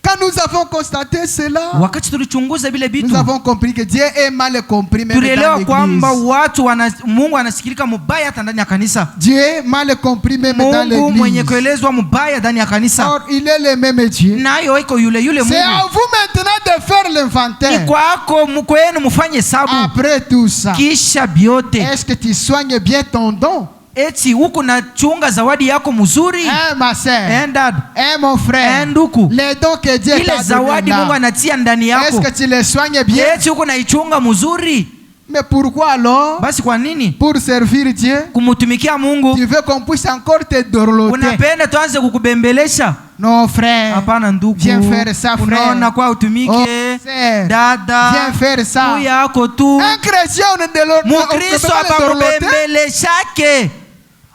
Quand nous avons constaté cela, wakati tulichunguza vile vitu, nous avons compris que Dieu est mal compris même dans l'église. Kwamba watu Mungu anasikilika mubaya hata ndani ya kanisa. Dieu est mal compris même dans l'église. Mungu mwenye kuelezwa mubaya ndani ya kanisa. Or il est le même Dieu. Nayo iko yule Mungu. C'est à vous maintenant de faire l'inventaire. Ni kwako kwenu mfanye hesabu. Après tout ça, kisha biote, est-ce que tu soignes bien ton don? Eti huku na chunga zawadi yako mzuri? Ma sœur, dad, mon frère, nduku, les dons que Dieu t'a donné, zawadi Mungu anatia ndani yako, est-ce que tu les soignes bien? Eti huku na ichunga mzuri? Mais pourquoi alors? Basi kwa nini? Pour servir Dieu, kumutumikia Mungu, tu veux qu'on puisse encore te dorloter? Unapenda tuanze kukubembelesha? Non frère, hapana ndugu, viens faire ça frère. Unaona kwa utumike, dada, viens faire ça. Huyu yako tu. Un chrétien on ne dorlote pas. Mukristo hapambembeleshake.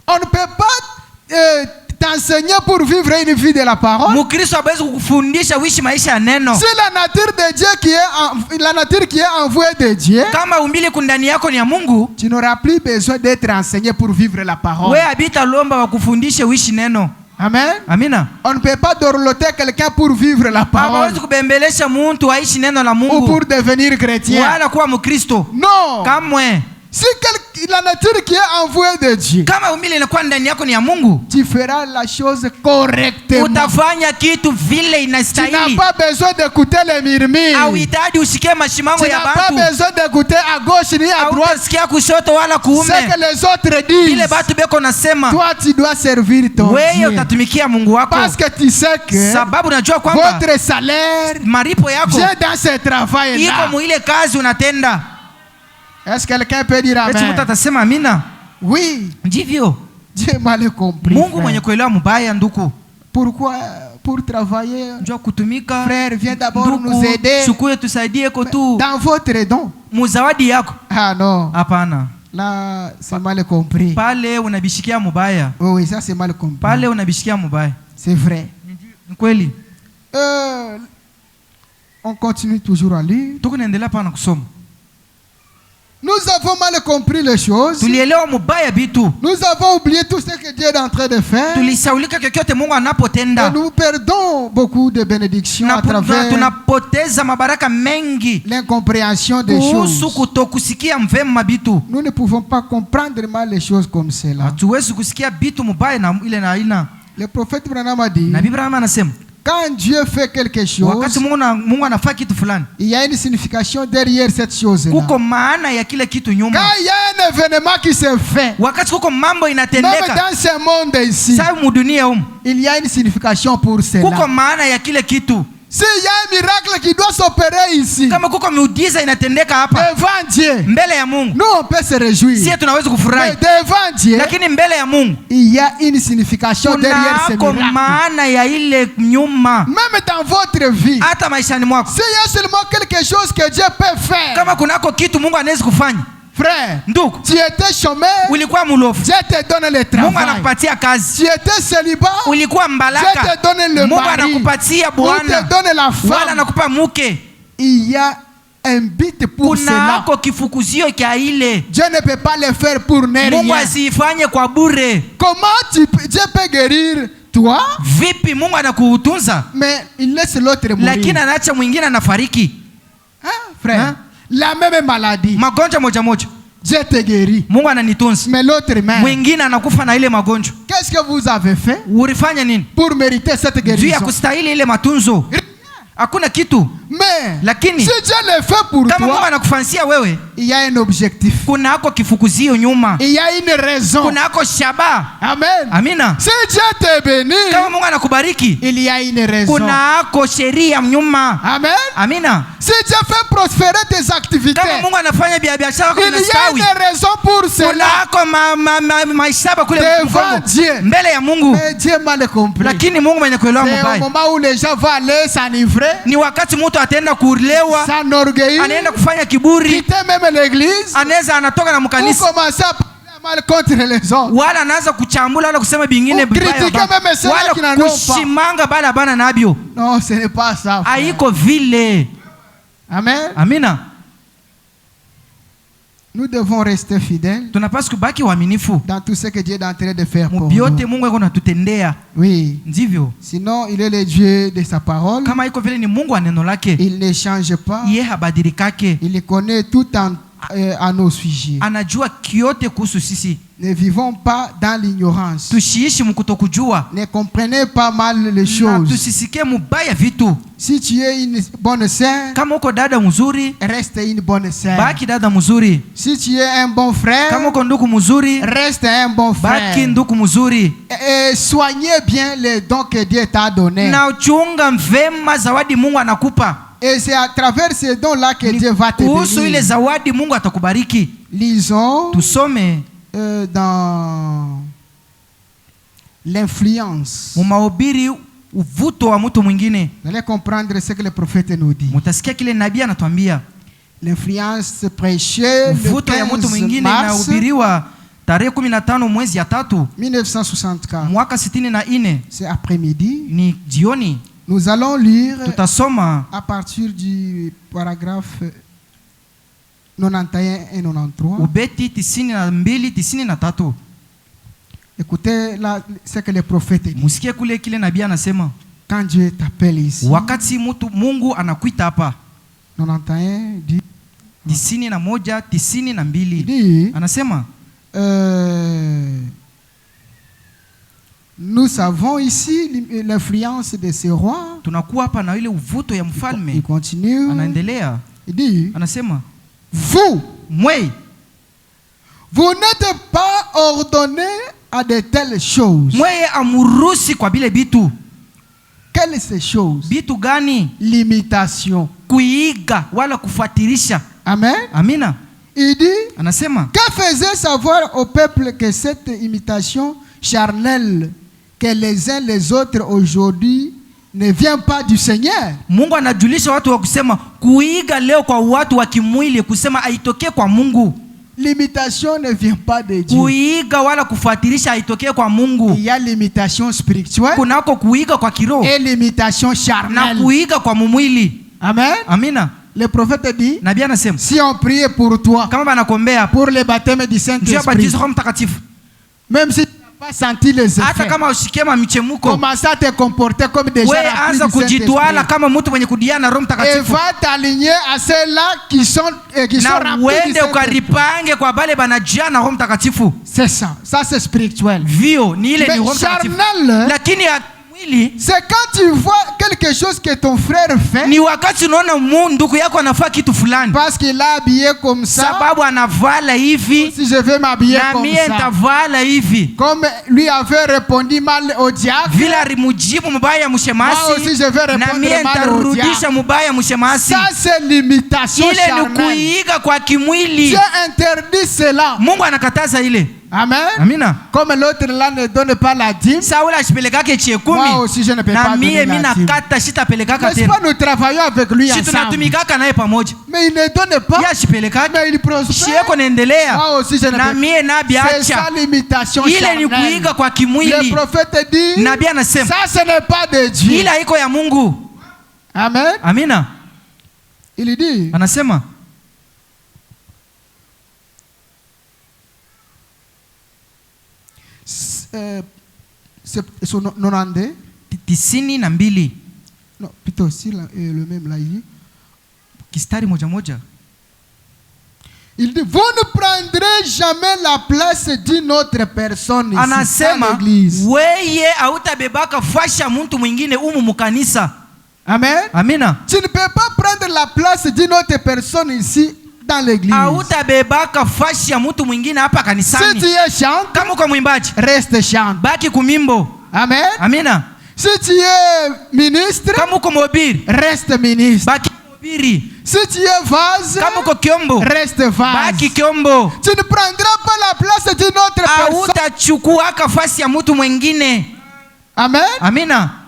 On ne peut pas t'enseigner pour vivre une vie de la parole. Mukristo hawezi kukufundisha uishi maisha ya neno. C'est la nature de Dieu qui est envoyée de Dieu. Kama umbile kundani yako ni ya Mungu, tu n'auras plus besoin d'être enseigné pour vivre la parole. Wewe habita lomba wakufundishe uishi neno. Amen. Amina. On ne peut pas dorloter quelqu'un pour vivre la parole. Hawezi kubembelesha mtu aishi neno la Mungu. Ou pour devenir chrétien. Wala kuwa Mkristo. Non. Kamwe. Si la nature qui est envoyée de Dieu, kama umbile inakuwa ndani yako ni ya Mungu, tu feras la chose correctement. Utafanya kitu vile inastahili. Tu n'as pas besoin d'écouter les murmures. Hauhitaji usikie mashimango ya batu. Tu n'as pas besoin d'écouter à gauche ni à droite. Usikia kushoto wala kuume. C'est que les autres disent. Ile batu beko nasema. Toi tu dois servir ton Dieu. Wewe utatumikia Mungu wako. Parce que tu sais que sababu unajua kwamba votre salaire, maripo yako, vient dans ce travail là. Iko mu ile kazi unatenda. Est-ce que quelqu'un peut dire amen? Eti mtatasema amina? Oui. Ndivyo. Dieu mal compris. Mungu mwenye kuelewa mubaya nduku. Pourquoi? Pour travailler. Njoo kutumika. Frère, viens d'abord nous aider. Chukue tusaidie ko tu. Dans votre don. Muzawadi yako. Ah non. Hapana. Là, c'est mal compris. Pale unabishikia mubaya. Oui, ça c'est mal compris. Pale unabishikia mubaya. C'est vrai. Ni kweli. On continue toujours à lire. Tuko naendelea pana kusoma. Nous avons mal compris les choses. Tulielewa mubaya bitu. Nous avons oublié tout ce que Dieu est en train de faire. Tulisaulika chochote Mungu anapotenda. Et nous perdons beaucoup de bénédictions à travers tunapoteza mabaraka mengi. L'incompréhension des choses. Kuhusu kutokusikia mvema bitu. Nous ne pouvons pas comprendre mal les choses comme cela. Hatuwezi kusikia bitu mubaya na ile na aina. Le prophète Branham a dit. Nabii Branham anasema. Quand Dieu fait quelque chose, wakati Mungu anafanya kitu fulani, il y a une signification derrière cette chose-là. Kuko maana ya kile kitu nyuma. Quand il y a un événement qui se fait, wakati kuko mambo inatendeka, même dans ce monde ici, sasa mudunia il y a une signification pour cela. Kuko maana ya kile kitu. S'il y a un miracle qui doit s'opérer ici, kama kuko miujiza inatendeka hapa devant Dieu, mbele ya Mungu, nous on peut se réjouir. sisi tunaweza kufurahi. Mais devant Dieu, Lakini mbele ya Mungu il y a une signification derrière ce kuna miracle. maana ya ile nyuma. Même dans votre vie, Hata maishani mwako, s'il y a seulement quelque chose que Dieu peut faire, kama kunako kitu Mungu anaweza kufanya, frère, ndugu, tu étais chômeur, ulikuwa mulofu, Dieu te donne le Mungu travail. anakupatia kazi. Tu étais célibat, Ulikuwa Dieu mbalaka, te donne le Mungu mari. anakupatia Ou te bwana, donne la wala femme. anakupa mke. Il y a un but pour cela. Kunako kifukuzio kia ile. Dieu ne peut pas le faire pour ne Mungu rien. asifanye kwa bure. Comment Dieu peut guérir toi, Vipi Mungu anakutunza, mais il laisse l'autre lakini mourir? anaacha mwingine anafariki? Hein, frère? Hein? La même maladie. Magonjwa moja moja, Dieu te guérit, Mungu ananitunza, mais l'autre même. mwingine anakufa na ile magonjwa. Qu'est-ce que vous avez fait Ulifanya nini pour mériter cette juu ya guérison? kustahili ile matunzo? Hakuna kitu. Mais Lakini si Dieu le fait pour kama Mungu toi, anakufansia wewe, il y a un objectif. kunako kifukuzio nyuma, Il y a une raison. kunako shaba. Amen. Amina. Si Dieu te bénit, Kama Mungu anakubariki, il y a une raison. kunako sheria nyuma. Amen. Amina. Si Dieu fait prospérer tes activités, Kama Mungu anafanya biashara yako il y a inastawi, une raison pour cela. kunako maishaba kule Devant Dieu. mbele ya Mungu. Mais Dieu mal compris. Lakini Mungu mwenye kuelewa C'est au mabaya, moment où les gens vont aller s'enivrer, ni wakati mtu ataenda kulewa, s'enorgueillir, anaenda kufanya kiburi, quitter même l'église, anaweza anatoka na ou mkanisa, commencer à parler mal contre les autres. wala anaanza kuchambula wala kusema bingine Ou critiquer vibaya, même ceux qui n'en wala ont pas. kushimanga bala bana nabyo. Non, ce n'est pas ça, frère. Haiko vile. Amen. Amina. Nous devons rester fidèles Tunapaswa kubaki waaminifu dans tout ce que Dieu est en train de faire pour mubyote nous. Mungu yuko anatutendea. Oui. Ndivyo. Sinon, il est le Dieu de sa parole. Kama iko vile ni Mungu wa neno lake, Il ne change pas. yeye habadilikake, Il connaît tout à nos sujets. anajua kiote kuhusu sisi. Ne vivons pas dans l'ignorance. Tushiishi mkutokujua, Ne comprenez pas mal les na choses. tusisikie mubaya vitu. Si tu es une bonne sœur, Kama uko dada mzuri, reste une bonne sœur. baki dada mzuri. Si tu es un bon frère, Kama uko ndugu mzuri, reste un bon frère. baki ndugu mzuri. Et soignez bien les dons que Dieu t'a donnés. Na uchunga vema zawadi Mungu anakupa. Et c'est à travers ces dons-là que Dieu va te Kuhusu ile bénir. zawadi Mungu atakubariki. Lisons Tusome dans l'influence. mumahubiri uvuto wa mtu mwingine. Vous allez comprendre ce que le prophète nous dit. Mutasikia kile nabii anatuambia. L'influence prêchée le Uvuto ya mtu 15 mwingine mars inahubiriwa tarehe 15 mwezi ya 3 1964. mwaka 64. C'est après-midi. Ni jioni. Nous allons lire Tutasoma à partir du paragraphe 91 et 93. ubeti 92 93. Écoutez là, ce que le prophète dit. Musikie kule kile nabii anasema. Quand Dieu t'appelle ici, Wakati Mungu anakuita hapa 91 dit, 91 il 92 dit anasema nous savons ici l'influence de ce roi. tunakuwa hapa na ile uvuto ya Il mfalme. continue. Anaendelea Il dit, anasema, vous n'êtes pas ordonné à de telles choses. mweye amurusi kwa bile bitu. Quelles ces choses? Bitu gani? L'imitation. Kuiga wala kufuatilisha. Amen. Amina. Il dit, Anasema, que faisait savoir au peuple que cette imitation charnelle que les uns les autres aujourd'hui ne vient pas du Seigneur? Mungu anajulisha watu wa kusema kuiga leo kwa watu wa kimwili kusema haitokee kwa Mungu. L'imitation ne vient pas de Dieu. Kuiga wala kufuatilisha haitokee kwa Mungu. Il y a l'imitation spirituelle Kunako kuiga kwa kiroho et l'imitation na charnelle. kuiga kwa mumwili. Amen. Amina. Le prophète dit, Nabii anasema, si on priait pour toi, kama banakombea pour le baptême du juu ya Saint-Esprit, batizo kwa mtakatifu, même si tu n'as pas senti les hata effets, kama usikie michemuko, commence à te comporter comme des gens wewe remplis anza du Saint-Esprit. kujitwala kama mtu mwenye kudiana Roho Et Mtakatifu, va t'aligner à ceux-là qui sont remplis na du uende Saint-Esprit. ukaripange kwa bale banajia na Roho Mtakatifu. C'est ça. Ça, c'est spirituel. Vio ni ile ni Mais Roho Mtakatifu. charnel, Lakini ya kimwili. C'est quand tu vois quelque chose que ton frère fait. Ni wakati unaona ndugu yako anafanya kitu fulani. Parce qu'il a habillé comme ça. Sababu anavala hivi. Si je vais m'habiller comme ça. Na mie nitavala hivi. Comme lui avait répondu mal au diable. Vile alimujibu mubaya mshemasi. Moi aussi je vais répondre mal au diable. Nitarudisha mubaya mshemasi. Ça c'est l'imitation charnelle. Ile ni kuiga kwa kimwili. Dieu interdit cela. Mungu anakataza ile. Amen. Amina. Comme l'autre là ne donne pas la dîme. Saula ashipelekake chekumi. Moi aussi je ne peux pas donner la dîme. Nakata sitapelekaka tena. N'est-ce pas, nous travaillons avec lui ensemble. Tunatumikaka naye pamoja. Mais il ne donne pas. Mais il prospère. Moi aussi je ne peux pas. C'est ça l'imitation charnelle. Ile ni kuiga kwa kimwili. Le prophète dit. Nabii anasema. Ça ce n'est pas de Dieu. Ila iko ya Mungu. Amen. Amina. Il dit. Anasema. C'est 92. Tisini na mbili. Non, plutôt aussi le même là il. Kistari moja moja. Il dit vous ne prendrez jamais la place d'une autre personne ici. Anasema weye hautabebaka fasha mtu mwingine umu mukanisa. Amen. Amina. Tu ne peux pas prendre la place d'une autre personne ici dans l'église. Hautabebaka fashi ya mtu mwingine hapa kanisani. Si tu es chante, kama uko mwimbaji, reste chante. Baki kumimbo. Amen. Amina. Si tu es ministre, kama uko mhubiri, reste ministre. Baki mhubiri. Si tu es vase, kama uko kiombo, reste vase. Baki kiombo. Tu ne prendras pas la place d'une autre personne. Hautachukua nafasi ya mtu mwingine. Amen. Amina.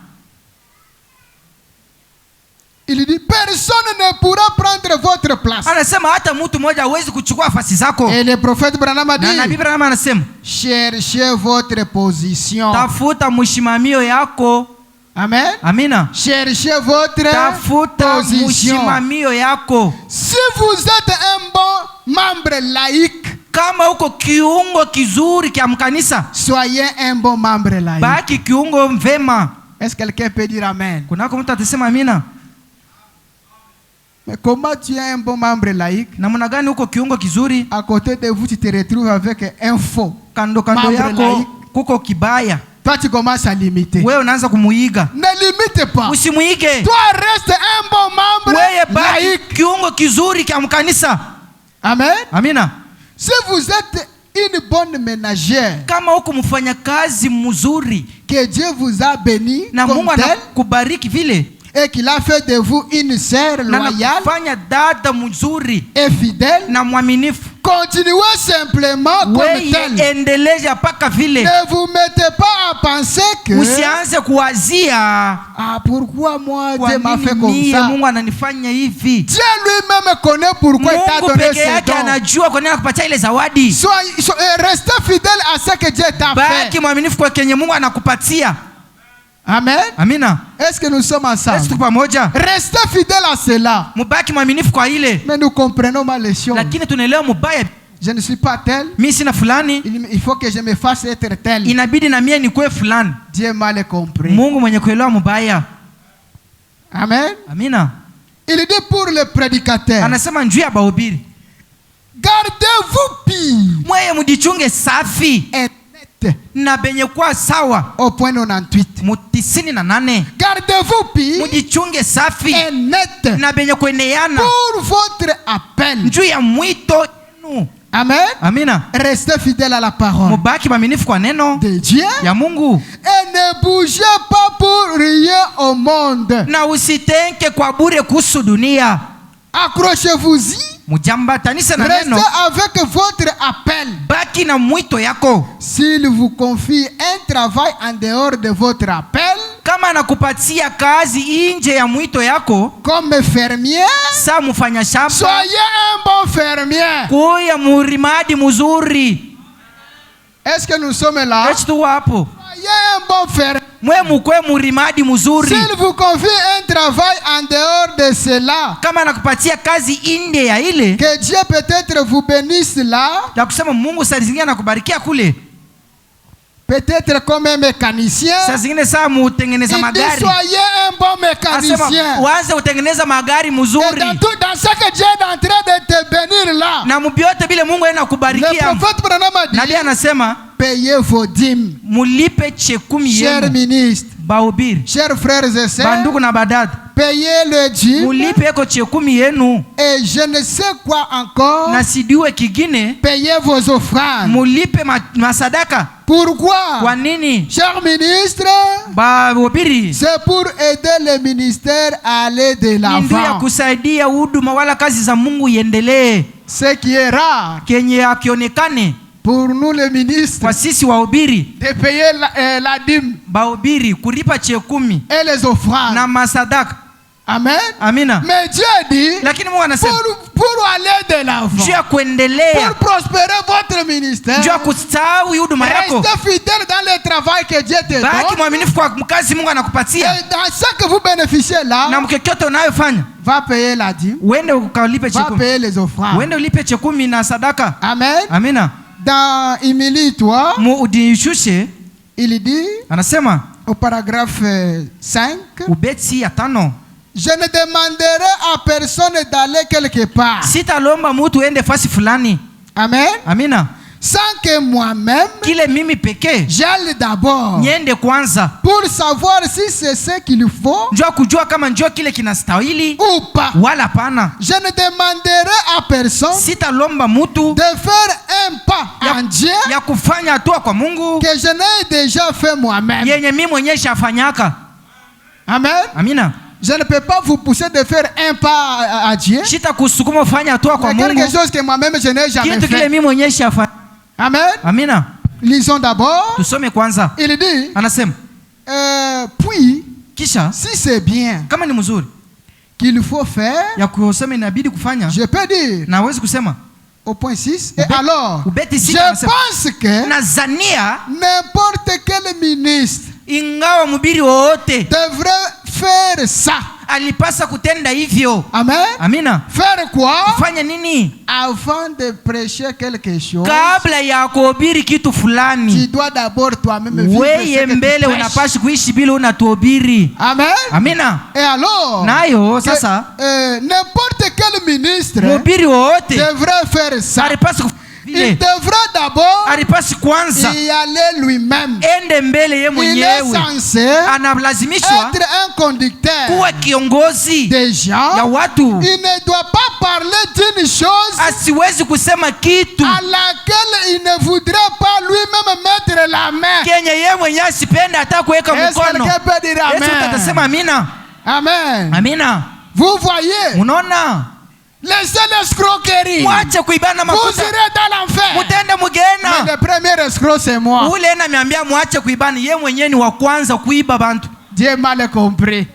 Il dit personne ne pourra prendre votre place. Anasema hata mtu mmoja hawezi kuchukua nafasi zako. Et le prophète Branham a dit. Na Nabii Branham anasema cherchez votre position. Tafuta mshimamio yako. Amen. Amina. Cherchez votre tafuta mshimamio yako. Si vous êtes un bon membre laïque, kama uko kiungo kizuri kia mkanisa, soyez un bon membre laïque. Baki kiungo mvema. Est-ce que quelqu'un peut dire amen? Kunako mtu atasema amina. Mais comment tu es un bon membre laïque? Namna gani uko kiungo kizuri? À côté de vous, tu te retrouves avec un faux. Kando yako kuko kibaya. Toi, tu commences à limiter. Wewe unaanza kumuiga. Ne limite pas. Usimuige. Toi, reste un bon membre laïque. Kiungo kizuri kia mkanisa. Amen. Amina. Si vous êtes une bonne ménagère, kama uko mfanya kazi mzuri, que Dieu vous a béni na Mungu anakubariki vile, et qu'il a fait de vous une sœur loyale et fidèle, continuez simplement comme tel. Ne vous mettez pas à penser que pourquoi moi Dieu m'a fait comme ça. Dieu lui-même connaît pourquoi il t'a donné ce don. Restez fidèle à ce que Dieu t'a fait. Amen. Amina. Est-ce que nous sommes ensemble? Restez fidèles à cela. Mais nous comprenons mal les choses. Je ne suis pas tel. Il faut que je me fasse être tel. Dieu m'a le compris. Amen. Amina. Il dit pour le prédicateur. Gardez-vous pire. Na benye kwa sawa au point 98. Mutisini na nane. Gardez-vous pire. Mujichunge safi. Et net. Na benye kweneana. Pour votre appel. Njuu ya mwito yenu. Amen. Amina. Restez fidèle à la parole. Mubaki maminifu kwa neno de Dieu. Ya Mungu. Et ne bougez pas pour rien au monde. Na usitenke kwa bure kuhusu dunia. Accrochez-vous-y. Restez avec votre appel. Baki na mwito yako. S'il vous confie un travail en dehors de votre appel, kama anakupatia kazi nje ya mwito yako, comme fermier, sa mfanya shamba, soyez un bon fermier. Kuya murimadi mzuri. Est-ce que nous sommes là? Soyez un bon fermier. S'il vous confie un travail en dehors de cela, que Dieu peut-être vous bénisse là, peut-être comme un mécanicien. Il dit soyez un bon mécanicien. Et dans ce que Dieu est en train de te bénir là, le prophète Branham a dit payez vos dîmes. Cher ministre, Chers frères et sœurs, payez le dîme. Et je ne sais quoi encore. Payez vos offrandes. Pourquoi? Cher ministre, c'est pour aider le ministère à aller de l'avant. Ce qui est rare pour nous les ministres, de payer la dîme et les offrandes. Amen. Amina. Mais Dieu dit pour aller de l'avant, pour prospérer votre ministère, restez fidèle dans le travail que Dieu te donne. Et dans ce que vous bénéficiez là, va payer la dîme, va payer les offrandes. Amen. Amina. Dans Émilie 3, il dit au paragraphe 5, je ne demanderai à personne d'aller quelque part. Amen. Amina. Sans que moi-même j'aille d'abord pour savoir si c'est ce qu'il faut ou pas. Je ne demanderai à personne de faire un pas en Dieu que je n'ai déjà fait moi-même. Amen. Amina. Je ne peux pas vous pousser de faire un pas à Dieu. C'est quelque chose que moi-même je n'ai jamais fait. Amen. Amina. Lisons d'abord. Il dit, puis, si c'est bien qu'il faut faire, je peux dire au point 6, et alors, je pense que n'importe quel ministre devrait faire ça. Amen. Amina. Faire quoi? Kufanya nini? Avant de prêcher quelque chose, kabla ya kuhubiri kitu fulani, tu dois d'abord toi-même vivre wewe mbele unapaswa kuishi bila unatuhubiri. Amen. Amina. Et alors, nayo sasa n'importe quel ministre devrait faire ça. Il devra d'abord y aller lui-même. Il est censé être un conducteur des gens. Il ne doit pas parler d'une chose à laquelle il ne voudrait pas lui-même mettre la main. Est-ce que quelqu'un peut dire Amen? Amen. Amina. Vous voyez? Laissez l'escroquerie. Vous irez dans l'enfer. Mais le premier escroc c'est moi. Dieu m'a le compris.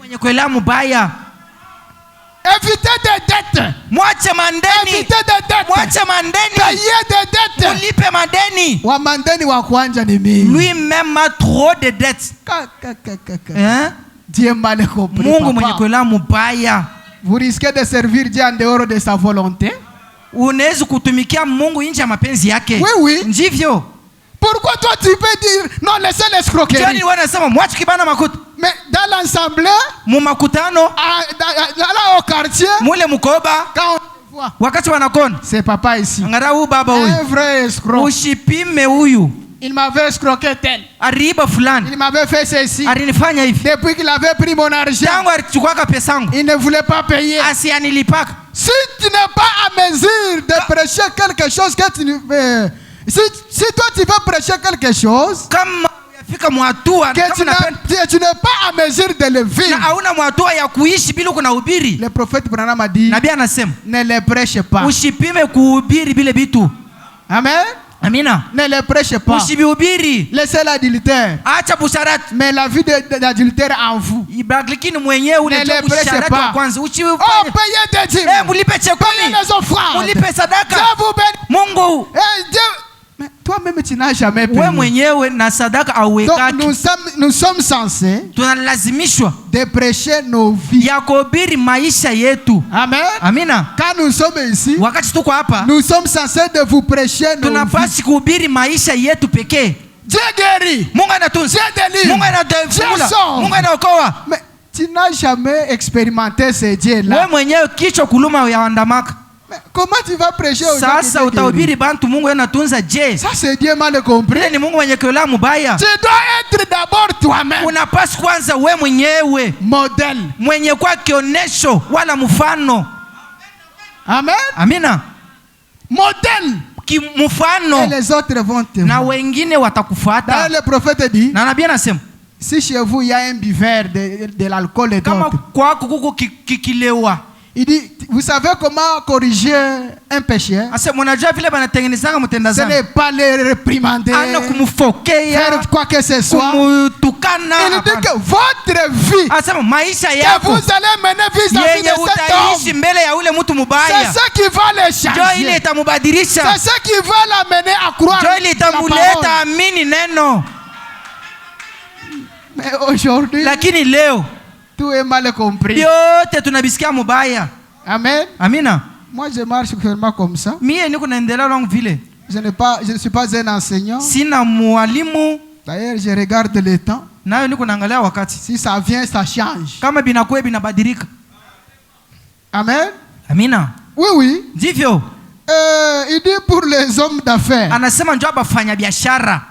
Évitez des dettes. Évitez des dettes. Payez des dettes. Wamandeni wa kwanza ni mimi. Lui-même a trop de dettes. Dieu m'a le compris. Vous risquez de servir Dieu en dehors de sa volonté. Unaweza kutumikia Mungu nje ya mapenzi yake. Oui. Ndivyo. Pourquoi toi tu peux dire non, laissez l'escroquerie? Johnny wanasema mwache kibana makuta. Mais dans l'assemblée, mu makutano, là au quartier, mule mkoba, quand on voit, wakati wanakona, c'est papa ici. Ngara huyu baba huyu. Un vrai escroc. Ushipime huyu. Il m'avait escroqué tel. Ariba fulani. Il m'avait fait ceci. Alinifanya hivi. Depuis qu'il avait pris mon argent, tangu alichukua pesa yangu, il ne voulait pas payer. Asianilipaka. Si tu n'es pas à mesure de prêcher quelque chose que tu si toi tu veux prêcher quelque chose, kama yafika mwatua que tu n'es pas à mesure de le vivre, na hauna mwatua ya kuishi bila kunahubiri. Le prophète Branham a dit, nabii anasema, ne le prêche pas. Usipime kuhubiri bile bitu. Amen. Amina. Ne le prêche pas. Usibihubiri. Laissez l'adultère. Acha busharati. Mais la vie d'adultère en vous. Ne le prêche pas. Oh, payez des dîmes. Payez les offrandes. Dieu vous bénit. Mungu. Dieu. Mais toi-même tu n'as jamais payé. Donc nous sommes censés de prêcher nos vies. Amen. Amina. Quand nous sommes ici, nous sommes censés de vous prêcher nos vies. Dieu guérit. Dieu délivre. Dieu sauve. Mais tu n'as jamais expérimenté ces dieux-là. Mais comment tu vas prêcher aux gens? Ça c'est Dieu mal compris. Tu dois être d'abord toi-même. Unapaswa kwanza wewe mwenyewe modèle, mwenye kwa kionesho wala mfano. Amen. Amina. Modèle. Mfano. Et les autres vont te na wengine watakufuata. Le prophète dit, na nabii anasema, si chez vous il y a un buveur de l'alcool et d'autres, kama kwako kuko kikilewa, il dit, vous savez comment corriger un pécheur? Ce n'est pas le réprimander, faire quoi que ce soit. Il dit que votre vie que vous allez mener vis-à-vis de cet homme, c'est ça qui va le changer. C'est ça qui va l'amener à croire la parole. Mais aujourd'hui, tout est mal compris. Amen. Amina. Moi je marche seulement comme ça. Je ne suis pas un enseignant. D'ailleurs je regarde le temps. Si ça vient, ça change. Amen. Amina. Oui, oui. Ndivyo. Il dit pour les hommes d'affaires. Anasema njoo bafanya biashara.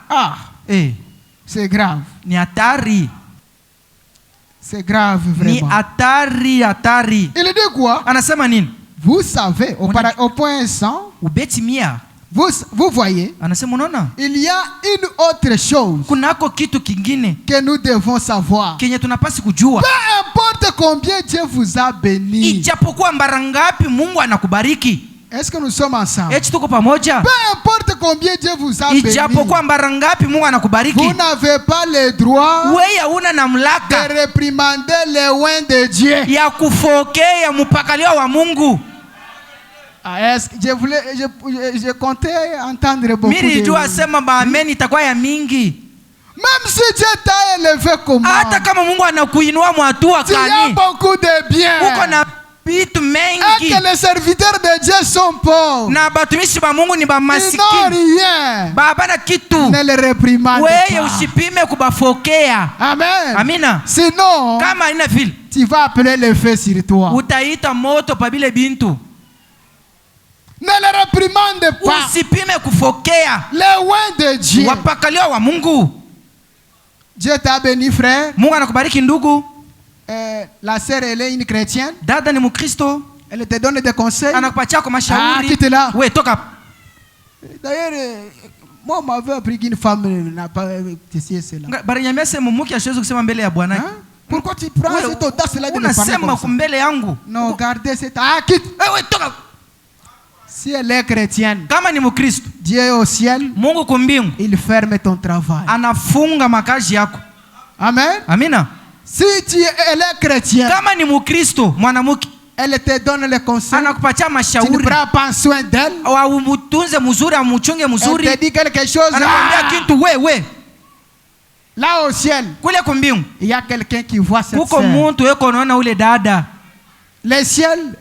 C'est grave. Ni hatari. C'est grave vraiment. Ni hatari, hatari. Il dit quoi? Anasema nini? Vous savez, au point 100, vous voyez, anasema unaona, il y a une autre chose kunako kitu kingine que nous devons savoir. Kenye tunapasi kujua. Peu importe combien Dieu vous a béni. Ijapokuwa mara ngapi Mungu anakubariki. Est-ce que nous sommes ensemble? Eti tuko pamoja? Peu importe combien Dieu vous a béni. Ijapokuwa mara ngapi Mungu anakubariki. Vous n'avez pas le droit de réprimander les loin de Dieu. Ya kufokea mpakaliwa wa Mungu. Est-ce que je comptais entendre beaucoup de Miri jua sema ba amen itakuwa ya mingi. Même si Dieu t'a élevé comme ça. Hata kama Mungu anakuinua mwatua kani. Il y a beaucoup de bien. Uko na vitu mengi. Et que les serviteurs de Dieu sont pauvres. Na batumishi ba Mungu ni ba masikini. Ils n'ont rien. Baba na kitu. Ne les réprimande pas. Wewe usipime kubafokea. Amen. Amina. Sinon, kama ina vile, tu vas appeler le feu sur toi. Utaita moto pabile bintu. Ne les réprimande pas. Usipime kufokea. Les loin de Dieu. Wapakaliwa wa Mungu. Dieu t'a béni, frère. Mungu anakubariki ndugu. La sœur elle est une chrétienne. Dada ni Mkristo. Elle te donne des conseils. Anakupatia kwa mashauri. Quitte là. Wewe toka. D'ailleurs, moi on m'avait appris qu'une femme n'a pas essayé cela. Barinyambia sema mke asiwezi kusema mbele ya bwana. Pourquoi tu prends cette audace là de me parler comme ça? Mbele yangu. Non, gardez cette quitte. Wewe toka. Si elle est chrétienne, kama ni Mkristo, Dieu est au ciel. Mungu kumbingu. Il ferme ton travail. Anafunga makazi yako. Amen. Amina. Si elle est chrétienne, kama ni Mkristo mwanamke, elle te donne les conseils. Anakupatia mashauri. Tu ne prends pas soin d'elle. Umutunze mzuri, amuchunge mzuri. Elle te dit quelque chose. Anakuambia kitu wewe. Là au ciel, kule kumbingu, il y a quelqu'un qui voit cette kuko muntu eko naona ule dada. Le ciel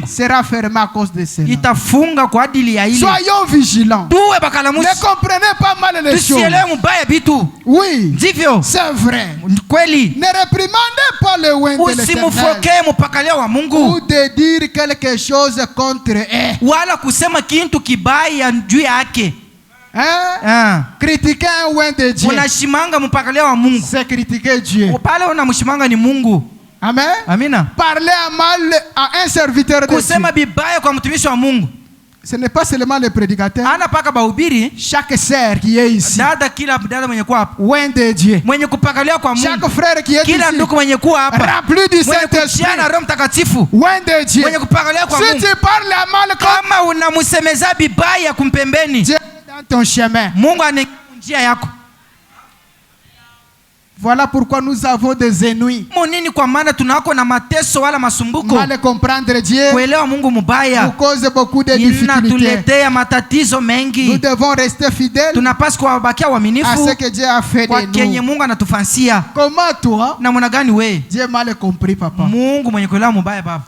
sera fermé à cause de cela. Itafunga kwa ajili ya ile. Soyons vigilants. Tuwe bakalamusi. Ne comprenez pas mal les choses. Tusielewe mbaya bitu. Oui. Ndivyo. C'est vrai. Kweli. Ne réprimandez pas le loin de l'Éternel. Usimfokee mpakalia wa Mungu. Ou de dire quelque chose contre eux. Wala kusema kitu kibaya juu yake. Critiquer un loin de Dieu. Unashimanga mpakalia wa Mungu. C'est critiquer Dieu. Pale unamshimanga ni Mungu. Amen. Amina. Parler mal à un serviteur de Dieu. Kusema bibaya kwa mtumishi wa Mungu. Ce n'est pas seulement le prédicateur. Ana paka bahubiri. Chaque sœur qui est ici. Dada kila dada mwenye kuwa hapa. Loin de Dieu. Mwenye kupakalia kwa Mungu. Chaque frère qui est ici. Kila ndugu mwenye kuwa hapa. Rempli du Saint-Esprit. Mwenye Roho Mtakatifu. Loin de Dieu. Mwenye kupakalia kwa Mungu. Si tu parles mal kama unamsemeza bibaya kumpembeni. Dieu dans ton chemin. Mungu ana njia yako. Voilà pourquoi nous avons des ennuis. Monini kwa maana tunako na mateso wala masumbuko. Mal comprendre Dieu. Kuelewa Mungu mubaya. Nous cause beaucoup de difficultés. Inatuletea matatizo mengi. Nous devons rester fidèles. Tunapaswa kubakia waaminifu. À ce que Dieu a fait de nous. Kwa kenye Mungu anatufansia. Comment toi? Namna gani wewe? Dieu mal compris papa. Mungu mwenye kuelewa mubaya baba.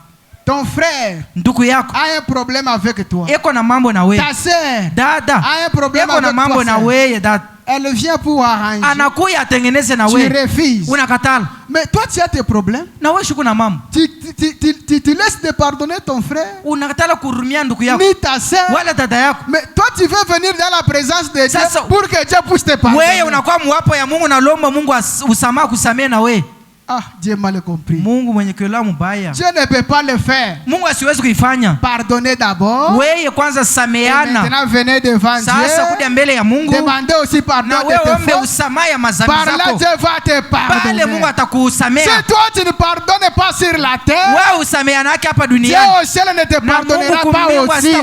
Ton frère ndugu yako a un problème avec toi. Eko na mambo na wewe. Ta sœur dada a un problème avec toi. Eko na mambo na wewe dada. Elle vient pour arranger. Anakuya atengeneze na wewe. Tu refuses. Unakatala. Mais toi tu as tes problèmes. Na wewe shuku na mambo. Tu Tu laisses de pardonner ton frère, ni ta sœur, mais toi tu veux venir dans la présence de Dieu pour que Dieu puisse te pardonner. Ah, Dieu mal compris. Dieu ne peut pas le faire. Pardonnez d'abord. Maintenant venez devant Dieu. Demandez aussi pardon de tes fautes. Par là Dieu va te pardonner. Si toi tu ne pardonnes pas sur la terre, Dieu au ciel ne te pardonnera pas aussi.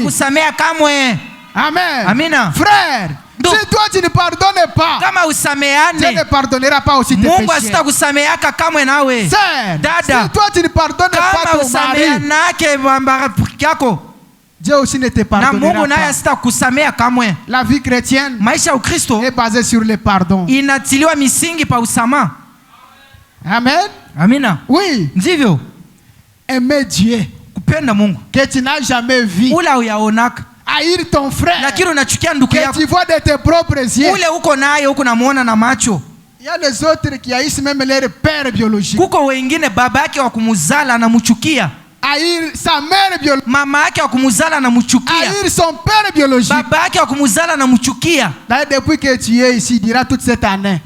Amen. Frère, si toi tu ne pardonnes pas, Dieu ne pardonnera pas aussi tes péchés. Sœur, si toi tu ne pardonnes pas ton mari, Dieu aussi ne te pardonnera pas. La vie chrétienne est basée sur le pardon. Amen. Oui. Aimer Dieu que tu n'as jamais vu. Haïr ton frère que tu vois de tes propres yeux. Il y a les autres qui haïssent même leur père biologique. Haïr sa mère biologique. Haïr son père biologique. Là, depuis que tu es ici, durant toute cette année,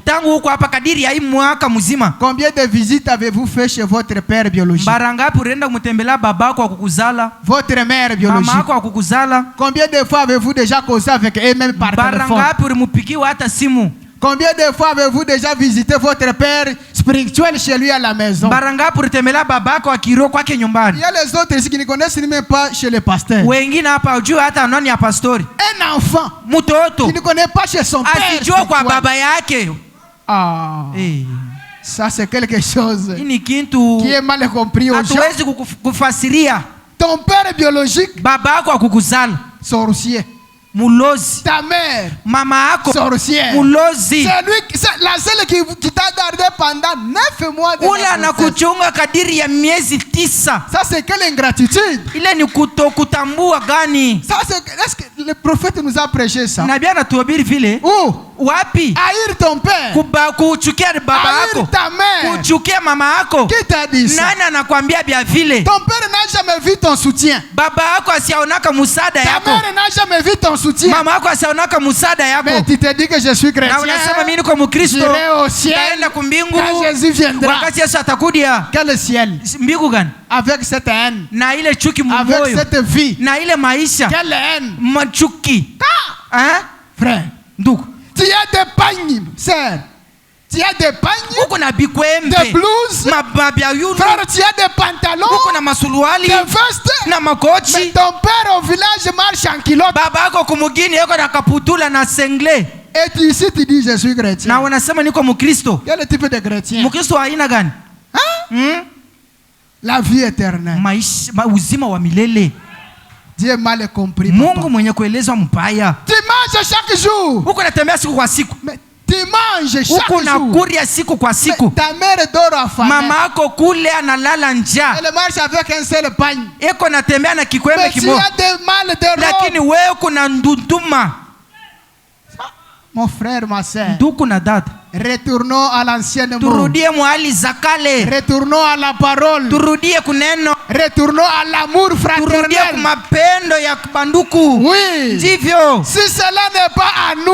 combien de visites avez-vous fait chez votre père biologique? Votre mère biologique. Combien de fois avez-vous déjà causé avec eux-mêmes par téléphone? Combien de fois avez-vous déjà visité votre père spirituel chez lui à la maison? Il y a les autres ici qui ne connaissent même pas chez le pasteur. Un enfant qui ne connaît pas chez son père spirituel. Ah, ça c'est quelque chose qui est mal compris aux gens. Ton père biologique, sorcier. Mulozi. Ta mère, mama ako sorcière. Mulozi. C'est la seule qui t'a gardé pendant 9 mois de ula na kuchunga kadiri ya miezi 9. Ça c'est quelle ingratitude. Ile ni kutokutambua gani. Ça c'est, est-ce que le prophète nous a prêché ça? Nabii anatuhubiri vile. Où? Wapi? Haïr ton père. Kuchukia baba yako. Ta mère. Kuchukia mama yako. Qui t'a dit ça? Nani anakuambia bia vile? Ton père n'a jamais vu ton soutien. Baba yako asiaonaka musada yako. Ta mère n'a jamais vu ton soutien. Mama yako asiaonaka musada yako. Mais tu te dis que je suis chrétien. Na unasema mimi niko Mkristo. J'irai au ciel. Taenda kumbingu. Quand Jésus viendra. Wakati Yesu atakudia. Quel ciel? Mbingu gani? Avec cette haine. Na ile chuki mmoyo. Avec cette vie. Na ile maisha. Quelle haine? Machuki. Hein? Frère. Ndugu. Tu as des pagnes, sœur. Tu as des pagnes, des blouses, frère, tu as des pantalons, des vestes, mais ton père au village marche en culotte. Et tu ici tu dis je suis chrétien. Quel type de chrétien? Hein? La vie éternelle. Dieu mal compris. Tu manges chaque jour. Mais tu manges chaque jour. Ta mère dort affamée. Elle marche avec un seul pagne. Mais tu as des mal de robe. Mon frère, ma soeur, retournons à l'ancienne mot. Retournons à la parole. Retournons à l'amour fraternel. Oui. Si cela n'est pas à nous,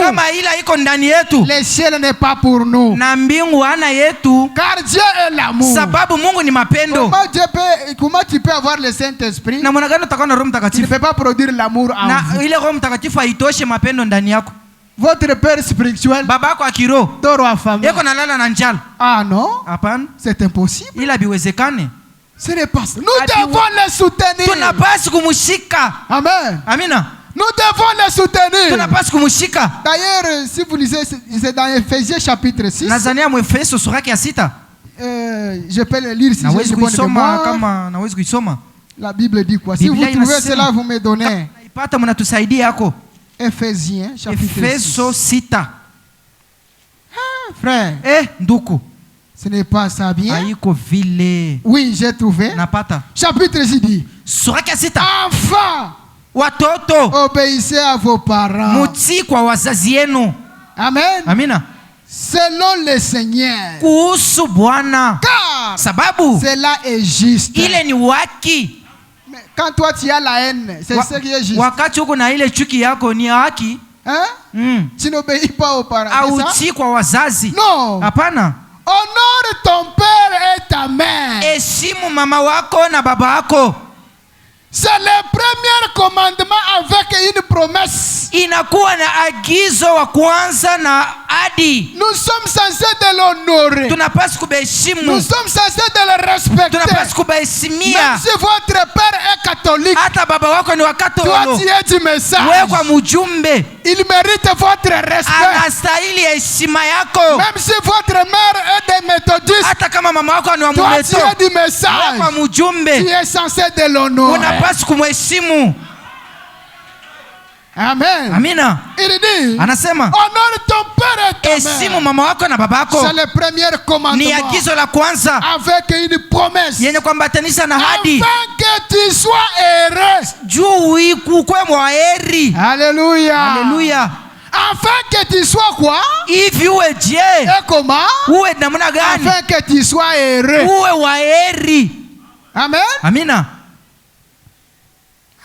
le ciel n'est pas pour nous. Car Dieu est l'amour. Comment tu peux avoir le Saint-Esprit? Tu ne peux pas produire l'amour en vous. Votre père spirituel, toro affamé. Ah non, c'est impossible. Ce n'est pas ça. Nous devons les soutenir. Amen. Nous devons les soutenir. D'ailleurs, si vous lisez, c'est dans Ephésiens chapitre 6. Je peux le lire si j'ai bonne mémoire. La Bible dit quoi? Si vous trouvez cela, vous me donnez. Ephésiens chapitre 6. Frère, ce n'est pas ça bien. Oui, j'ai trouvé. Chapitre 6 dit: Enfants, obéissez à vos parents. Amen. selon le Seigneur. Kuhusu Bwana. Car sababu cela est juste. Ile ni haki. Mais quand toi tu as la haine, c'est ce qui est juste. Wakati uko na ile chuki yako ni haki. Hein? Tu n'obéis pas aux parents. Auti kwa wazazi. Non. Hapana. Honore ton père et ta mère. Heshimu mama wako na baba wako. C'est le premier commandement avec une promesse. Inakuwa na agizo wa kwanza na ahadi. Nous sommes censés de l'honorer. Tunapaswa kubaheshimu. Nous sommes censés de le respecter. Tunapaswa kubaheshimia. Même si votre père est catholique. Hata baba wako ni wakatolo. Toi tu es du message. Wewe kwa mjumbe. Il mérite votre respect. Anastahili heshima yako. Même si votre mère est des méthodistes. Hata kama mama wako ni wa Mumeto. Toi tu es du message. Wewe kwa mjumbe. Tu es censé de l'honorer. Unapaswa kumheshimu. Amen. Amina. Il dit, anasema honore ton père et ta mère. Heshimu mama wako na baba wako. C'est le premier commandement. Ni agizo la kwanza. Avec une promesse. Yenye kuambatanisha na ahadi. Afin que tu sois heureux. Juu ukue mwaheri. Alléluia. Alléluia. Afin que tu sois quoi? Hivi uwe je? Et comment? Uwe namna gani? Afin que tu sois heureux. Uwe waheri. Amen. Amina.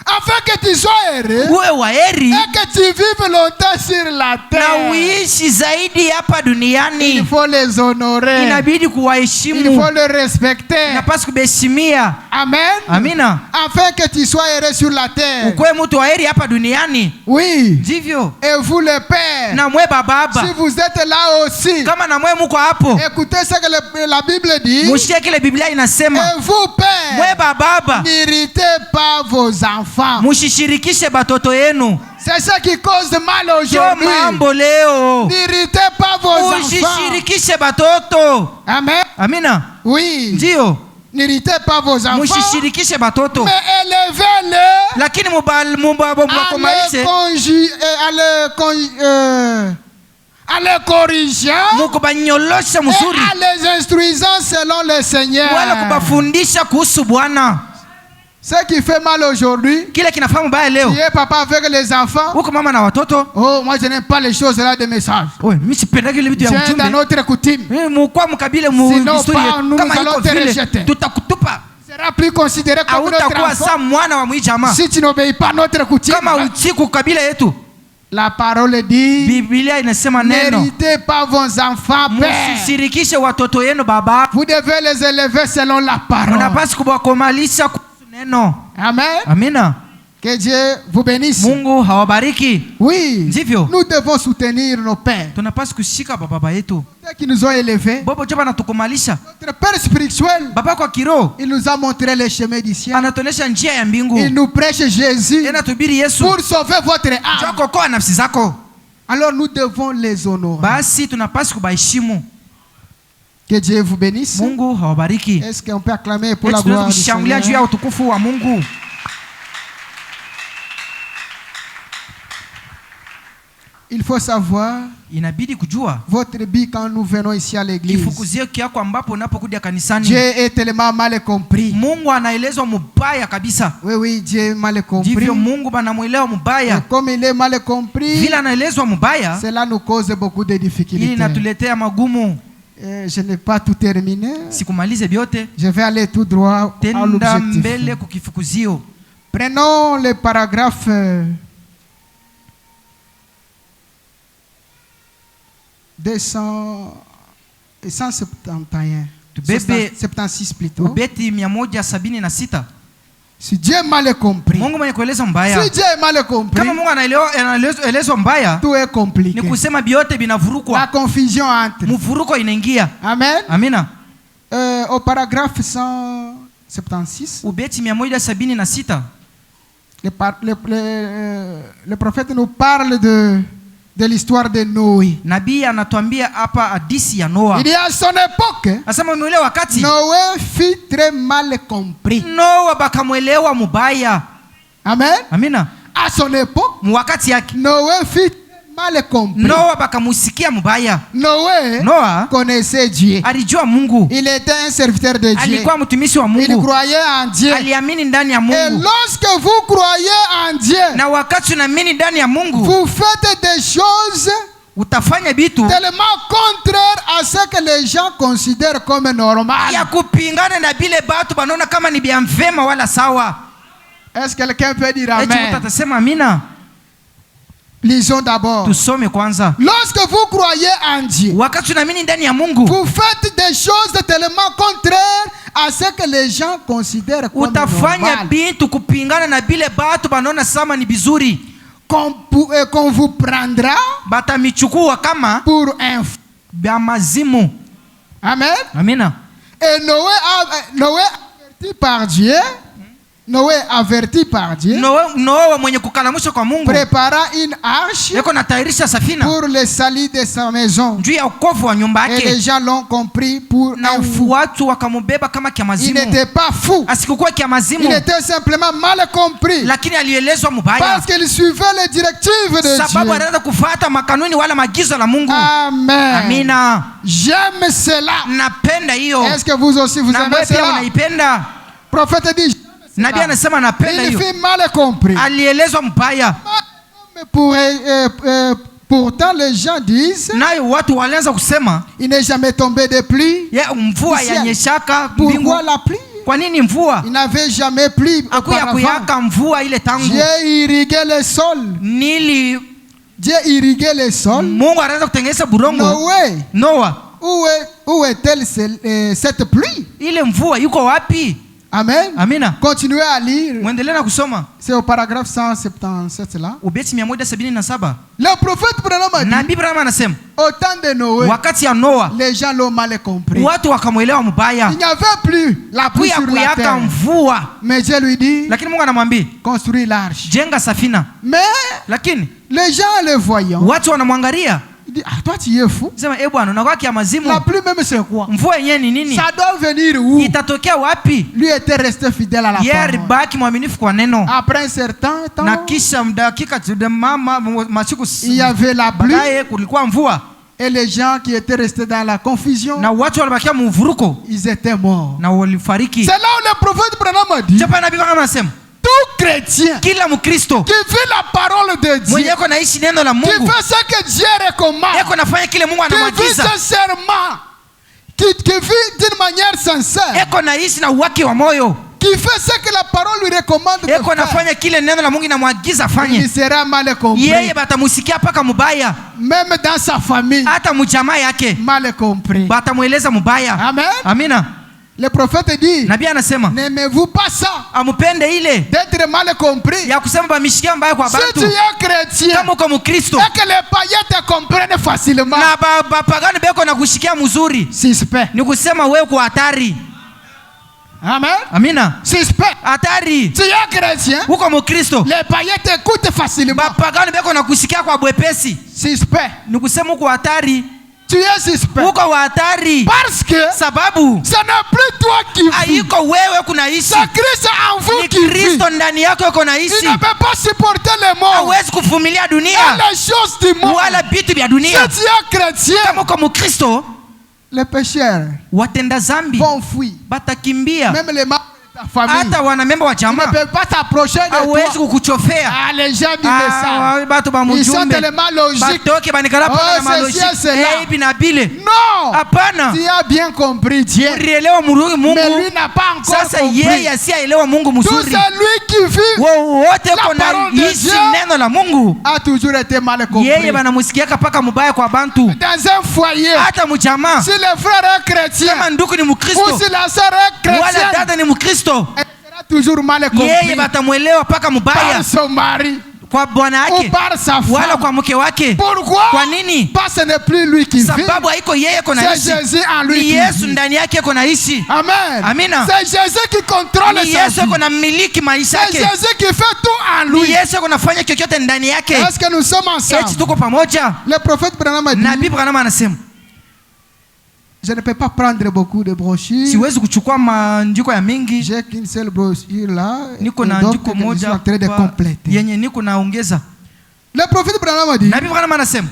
Afin que tu sois heureux. Uwe waheri. Et que tu vives longtemps sur la terre. Na uishi zaidi hapa duniani. Il faut les honorer. Inabidi kuwaheshimu. Il faut les respecter. Inapaswa kubaheshimia. Amen. Amina. Afin que tu sois heureux sur la terre. Ukue mtu waheri hapa duniani. Oui. Ndivyo. Et vous les pères. Na mwe baba. Si vous êtes là aussi. Kama na mwe mko hapo. Écoutez ce que la Bible dit. Mushike kile Biblia inasema. Et vous pères. Mwe baba. N'irritez pas vos enfants. Mushishirikishe batoto yenu. C'est ça qui cause mal aujourd'hui. Mambo leo. N'irritez pas vos enfants. Mushishirikishe batoto. Amen. Amina. Oui. Ndio. N'irritez pas vos enfants. Mushishirikishe batoto. Mais élevez-les. Lakini mubakomalishe. À les corrigeant. Mukubanyolosha mzuri. Et à les instruisant selon le Seigneur. Wala kubafundisha kuhusu Bwana. Ce qui fait mal aujourd'hui. Kile kinafanya mbaya leo. Tu es papa avec les enfants. Uko mama na watoto. Oh, moi je n'aime pas les choses là de message. Oui, mimi sipendagi ile vitu ya ujumbe. C'est dans notre coutume. Mukwa mkabile mu historia. Kama iko vile tutakutupa. Sera plus considéré comme notre enfant. Utakuwa sa mwana wa mwijama. Si tu n'obéis pas notre coutume. Kama uchiku kabila yetu. La parole dit. Biblia inasema neno. N'héritez pas vos enfants, père. Musishirikishe watoto yenu baba. Vous devez les élever selon la parole. Unapaswa kuwakomalisha neno. Amen. Amina. Que Dieu vous bénisse. Mungu hawabariki. Oui. Ndivyo. Nous devons soutenir nos pères. Tunapaswa kushika baba yetu. Ceux qui nous ont élevés. Bobo chapa natukomalisha. Notre père spirituel. Baba kwa kiroho. Il nous a montré le chemin du ciel. Anatuonesha njia ya mbingu. Il nous prêche Jésus. Anatubiri Yesu. Pour sauver votre âme. Chako kwa nafsi zako. Alors nous devons les honorer. Basi tunapaswa kubaheshimu. Que Dieu vous bénisse. Mungu hawabariki. Est-ce qu'on peut acclamer pour la gloire du Seigneur? Juu ya utukufu wa Mungu. Il faut savoir. Inabidi kujua. Votre but quand nous venons ici à l'église. Kifukuzio kyako ambapo unapokuja kanisani. Dieu est tellement mal compris. Mungu anaelezwa mubaya kabisa. Oui, oui, Dieu est mal compris. Ndivyo Mungu banamuelewa mubaya. Et comme il est mal compris. Vile anaelezwa mubaya. Cela nous cause beaucoup de difficultés. Hii inatuletea magumu. Je n'ai pas tout terminé. Sikumalize biote. Je vais aller tout droit à l'objectif. Mbele kukifukuzio. Prenons le paragraphe 171. 76 plutôt. Ubeti 176. Si Dieu est mal compris. Mungu mwenye kueleza mbaya. Si Dieu est mal compris. Kama Mungu anaelezwa mbaya. Tout est compliqué. Ni kusema biote binavurukwa. La confusion entre. Mvuruko inaingia. Amen. Amina. Au paragraphe 176. Ubeti 176. Le prophète nous parle de l'histoire de Noé. Nabii anatuambia hapa hadithi ya Noa. Il y a son époque. Asema mwele wakati. Noé fut très mal compris. Noa bakamwelewa mubaya. Amen. Amina. À son époque. Mwakati yake. Noé fut mal compris. Noa bakamusikia mubaya. Noé connaissait Dieu. Alijua Mungu. Il était un serviteur de Dieu. Alikuwa mtumishi wa Mungu. Il croyait en Dieu. Aliamini ndani ya Mungu. Et lorsque vous croyez en Dieu, na wakati unaamini ndani ya Mungu, vous faites des choses utafanya bitu tellement contraire à ce que les gens considèrent comme normal. Ya kupingana na bile batu banona kama ni bien vema wala sawa. Est-ce que quelqu'un peut dire amen? Utasema amina. Lisons d'abord. Tusome kwanza. Lorsque vous croyez en Dieu, wakati unaamini ndani ya Mungu, vous faites des choses tellement contraires à ce que les gens considèrent comme normal. Utafanya bitu kupingana na bile batu banona sama ni bizuri. Qu'on vous prendra batamichukua kama pour un mazimu. Amen. Amina. Et Noé averti par Dieu. Noé averti par Dieu. Noé mwenye kukalamusha kwa Mungu. Prépara une arche. Yako natayarisha safina. Pour le salut de sa maison. Juu ya wokovu wa nyumba yake. Et les gens l'ont compris pour un fou. Watu wakamubeba kama kia mazimu. Il n'était pas fou. Asikukuwa kia mazimu. Il était simplement mal compris. Lakini alielezwa mubaya. Parce qu'il suivait les directives de Dieu. Sababu anaanza kufuata makanuni wala maagizo la Mungu. Amen. Amina. J'aime cela. Napenda hiyo. Est-ce que vous aussi vous aimez cela? Unaipenda. Prophète dit Nabii anasema napenda hiyo. Il fit mal compris. Alielezwa mbaya. Pourtant les gens disent, nayo watu walianza kusema, il n'est jamais tombé de pluie. Mvua yanyeshaka mbingu. Pourquoi la pluie? Kwa nini mvua? Il n'avait jamais plu auparavant. Mvua ile tangu. Dieu irriguait le sol. Dieu irriguait le sol. Mungu anaanza kutengeneza budongo. Noah. Où est-elle cette pluie? Ile mvua yuko wapi? Amen. Amina. Continuez à lire. Muendelee na kusoma. C'est au paragraphe 177 là. Ubeti 177. Le prophète Branham a dit. Nabii Branham anasema, au temps de Noé, wakati ya Noah, les gens l'ont mal compris. Watu wakamuelewa mbaya. Il n'y avait plus la pluie sur la terre. Mvua. Mais Dieu lui dit, lakini Mungu anamwambia, construis l'arche. Jenga safina. Mais lakini les gens le voyant, watu wanamwangalia. Il dit, toi tu es fou. Sema bwana unakuwa kia mazimu. La pluie même c'est quoi? Mvua yenyewe ni nini? Ça doit venir où? Itatokea wapi? Lui était resté fidèle à la parole. Baki mwaminifu kwa neno. Après un certain temps, na kisha dakika masiku il y avait la pluie. Baadaye kulikuwa mvua. Et les gens qui étaient restés dans la confusion, na watu walibakia mvuruko, ils étaient morts. Na walifariki. C'est là où le prophète Branham a dit, chapa nabii Branham anasema, tout chrétien kila mkristo qui vit la parole de Dieu, mwenye yako naishi neno la Mungu, qui fait ce que Dieu recommande, yako nafanya kile Mungu anamwagiza, qui vit sincèrement, qui vit d'une manière sincère, yako naishi na uwaki wa moyo, qui fait ce que la parole lui recommande de faire, yako nafanya kile neno la Mungu inamwagiza afanye, il sera mal compris. Yeye batamusikia paka mubaya, même dans sa famille, hata mjamaa yake mal compris, batamueleza mubaya. Amen. Amina. Le prophète dit, nabii anasema, n'aimez-vous pas ça? Amupende ile d'être mal compris. Ya kusema bamishikia mbaya kwa bantu. Si tu es chrétien, kama uko mkristo, et que les païens te comprennent facilement, na bapagani beko na kushikia mzuri, suspect. Ni kusema wewe kwa hatari. Amen. Amina. Suspect. Hatari. Tu es chrétien, uko mkristo, les païens t'écoutent facilement, bapagani beko na kushikia kwa bwepesi. Suspect. Ni kusema uko hatari. Tu es suspect. Uko hatari. Parce que sababu ce n'est plus toi qui vis. Haiko wewe kunaishi. C'est Christ en vous qui vit. Kristo ndani yako yuko naishi. Il ne peut pas supporter le monde. Hawezi kuvumilia dunia. Et les choses du monde. Wala vitu vya dunia. Si tu es chrétien, kama uko mkristo, les pécheurs watenda zambi vont fuir. Batakimbia. Même les membres de ta famille. Hata wanamemba wa jamaa. Ils ne peuvent pas t'approcher de toi. Hawezi kukuchofea. Ah, les gens du message. Ils sont tellement logiques. Non. Hapana. Tu as bien compris Dieu. Mais lui n'a pas encore compris. Tout celui qui vit la parole de Dieu a toujours été mal compris. Dans un foyer, si le frère est chrétien ou si la sœur est chrétienne, elle sera toujours mal compris par son mari. Kwa bwana yake wala kwa mke wake. Pourquoi? Kwa nini? Parce que ce n'est plus lui qui vit. Sababu haiko yeye konaishi. C'est Jésus en lui qui Yesu vit. ndani yake konaishi. Amen. Amina. C'est Jésus qui contrôle sa vie. Yesu konamiliki maisha yake. C'est Jésus qui fait tout en lui. Yesu konafanya chochote ndani yake. Est-ce que nous sommes ensemble? Eti tuko pamoja. Le prophète Branham a dit, Nabii Branham anasema, je ne peux pas prendre beaucoup de brochures. Siwezi kuchukua maandiko ya mingi. J'ai qu'une seule brochure là. Niko na andiko moja en train de compléter. Yenye niko naongeza. Le prophète Branham a dit, Nabii Branham anasema,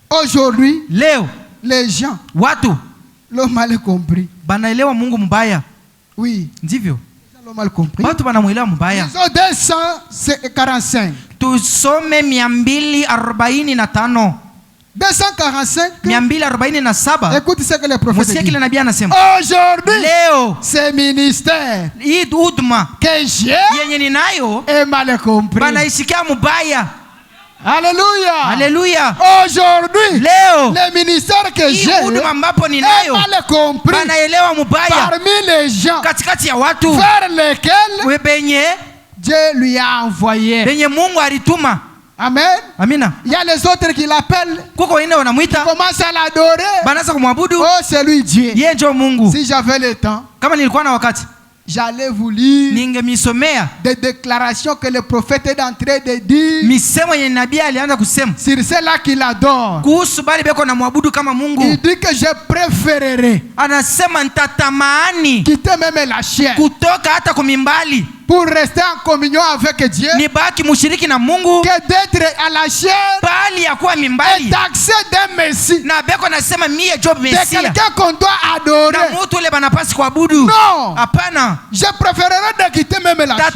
aujourd'hui, leo les gens watu l'ont mal compris. Banaelewa Mungu mbaya. Oui. Ndivyo. L'ont mal compris. Watu banamuelewa mbaya. Ils ont 245. Tusome 245. 245. 247. Écoute ce que le prophète dit. Aujourd'hui, ce ministère que j'ai est mal compris. Alléluia. Alléluia. Aujourd'hui, le ministère que j'ai est mal compris parmi les gens vers lesquels Dieu lui a envoyé. Amen. Amina. Il y a les autres qui l'appellent, qui commencent à l'adorer. Oh, c'est lui Dieu. Si j'avais le temps, j'allais vous lire des déclarations que le prophète est en train de dire sur ceux-là qui l'adorent. Il dit que je préférerais quitter même la chair pour rester en communion avec Dieu que d'être à la chair et d'accès d'un Messie, de quelqu'un qu'on doit adorer. Non, je préférerais de quitter même la chair.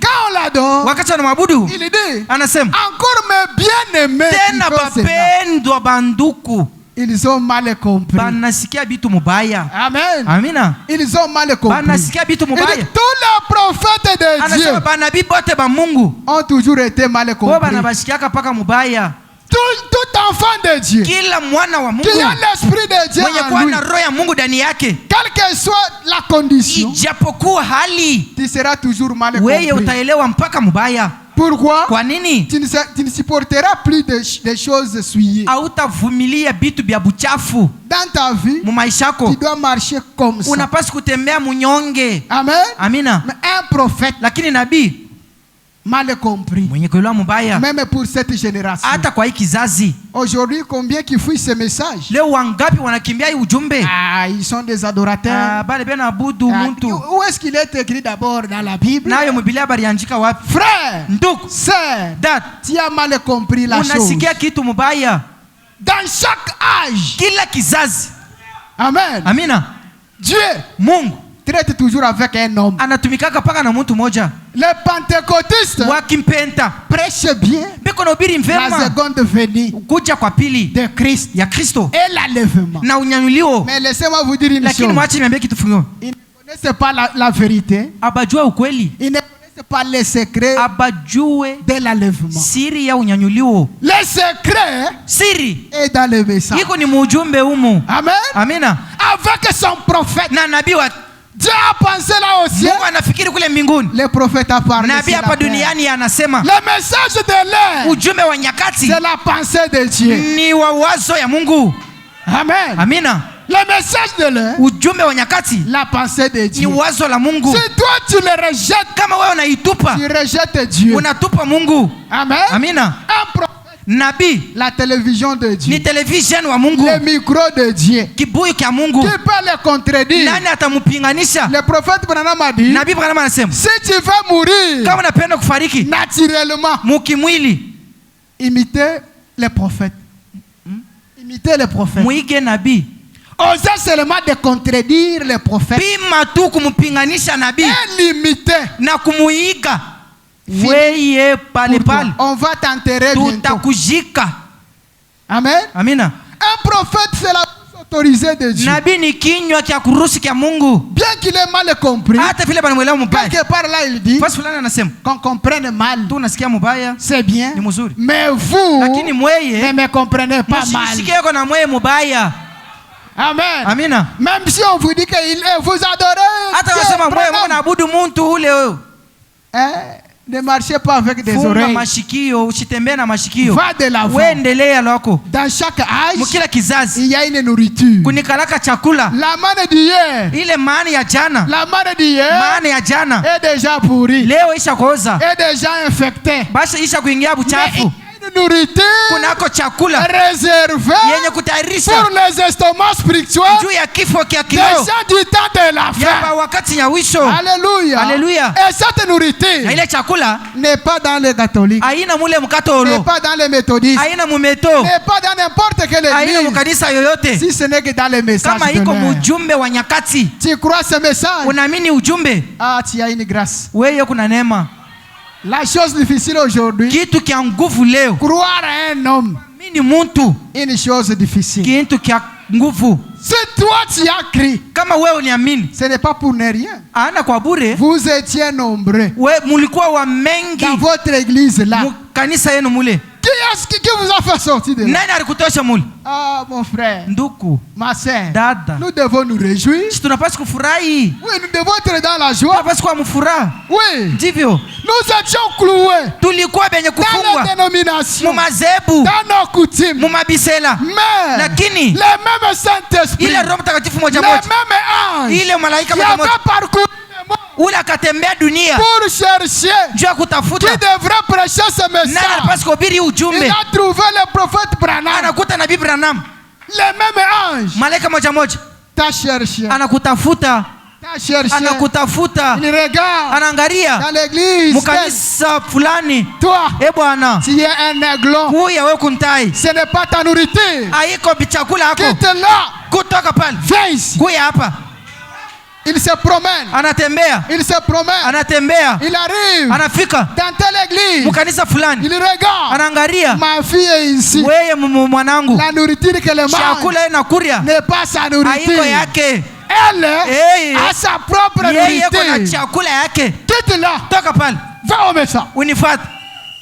Quand on l'adore, il dit encore mes bien-aimés, ils ont mal compris. Amen. Amina. Ils ont mal compris. Et tous les prophètes de Dieu ont toujours été mal compris. Tout enfant de Dieu qui a l'esprit de Dieu en lui, quelle que soit la condition, tu seras toujours mal compris. Pourquoi? Tu ne supporteras plus des choses souillées. Dans ta vie, tu dois marcher comme ça. Amen. Amina. Mais un prophète mal compris, même pour cette génération. Aujourd'hui, combien qui fuient ce message? Ils sont des adorateurs. Où est-ce qu'il est écrit d'abord dans la Bible? Frère, sœur, tu as mal compris la chose. Dans chaque âge, amen. Amina. Dieu traite toujours avec un homme. Les pentecôtistes prêchent bien la seconde venue de Christ et l'enlèvement. Mais laissez-moi vous dire une chose. Ils ne connaissent pas la vérité. Ils ne connaissent pas les secrets de l'enlèvement. Le secret est dans le message. Amen. Avec son prophète, Dieu a pensé là aussi. Le prophète a parlé. Le message de l'air, c'est la pensée de Dieu. Amen. Amina. Le message de l'air, la pensée de Dieu. Si toi tu le rejettes, tu rejettes Dieu. Amen. Amina. Un prophète, la télévision de Dieu, le micro de Dieu, qui peut le contredire? Le prophète Branham a dit, si tu veux mourir naturellement, imitez les prophètes. Imitez les prophètes. Osez seulement de contredire les prophètes et l'imiter. On va t'enterrer bientôt. Amen. Amina. Un prophète, c'est la bouche autorisée de Dieu. Bien qu'il ait mal compris, quelque part là il dit qu'on comprenne mal, c'est bien, mais vous ne me comprenez pas mal. Amen. Amina. Même si on vous dit que vous adorez, ne marchez pas avec des oreilles. Va de l'avant. Dans chaque âge, il y a une nourriture. La manne d'hier, la manne d'hier est déjà pourrie, est déjà infectée. Une nourriture réservée pour les estomacs spirituels des gens du temps de la fin. Alléluia. Et cette nourriture n'est pas dans les catholiques, n'est pas dans les méthodistes, n'est pas dans n'importe quelle église, si ce n'est que dans les messages de l'air. Tu crois ce message? Ah, tu as une grâce. La chose difficile aujourd'hui. Kitu kia nguvu leo. Croire à un homme. Mini muntu. Une chose difficile. Kitu kia nguvu. Si toi tu as crié. Kama wewe uniamini. Ce n'est pas pour ne rien. Ana kwa bure. Vous étiez nombreux. Mulikuwa wa mengi. Dans votre église là. Kanisa yenu mule. Qui est-ce qui vous a fait sortir de là? Nani alikutosha mule? Ah mon frère. Nduku. Ma sœur. Dada. Nous devons nous réjouir. Tunapaswa kufurahi. Oui, nous devons être dans la joie. Tunapaswa kuwa mfuraha. Oui. Ndivyo. Nous étions cloués. Tulikuwa benye kufungwa. Dans les dénominations. Mumazebu. Dans nos coutumes. Mumabisela. Mais. Lakini. Les mêmes Saint-Esprit. Ile Roho Mtakatifu moja moja. moja. Les mêmes anges. Ile malaika moja moja. Ule akatembea dunia pour chercher qui devrait prêcher ce message. Il a trouvé le prophète Branham. Les mêmes anges. Malaika moja moja. T'as cherché. Anakutafuta. T'as cherché. Anakutafuta. Il regarde. Anaangalia. Dans l'église. Mukanisa fulani. Toi. Bwana. Tu es un aiglon. Kuya wewe kuntai. Ce n'est pas ta nourriture. Haiko bichakula yako. Quitte là. Kutoka pale. Viens ici. Kuya hapa. Il se promène. Anatembea. Il se promène. Anatembea. Il arrive. Anafika. Dans telle église. Mukanisa fulani. Il regarde. Anaangalia. Ma fille est ici. Wewe mwanangu. La nourriture qu'elle mange. Chakula inakuria. N'est pas sa nourriture. Haiko yake. Elle a sa propre nourriture. Yeye chakula yake. Quitte là. Toka pale. Va au message. Unifuate.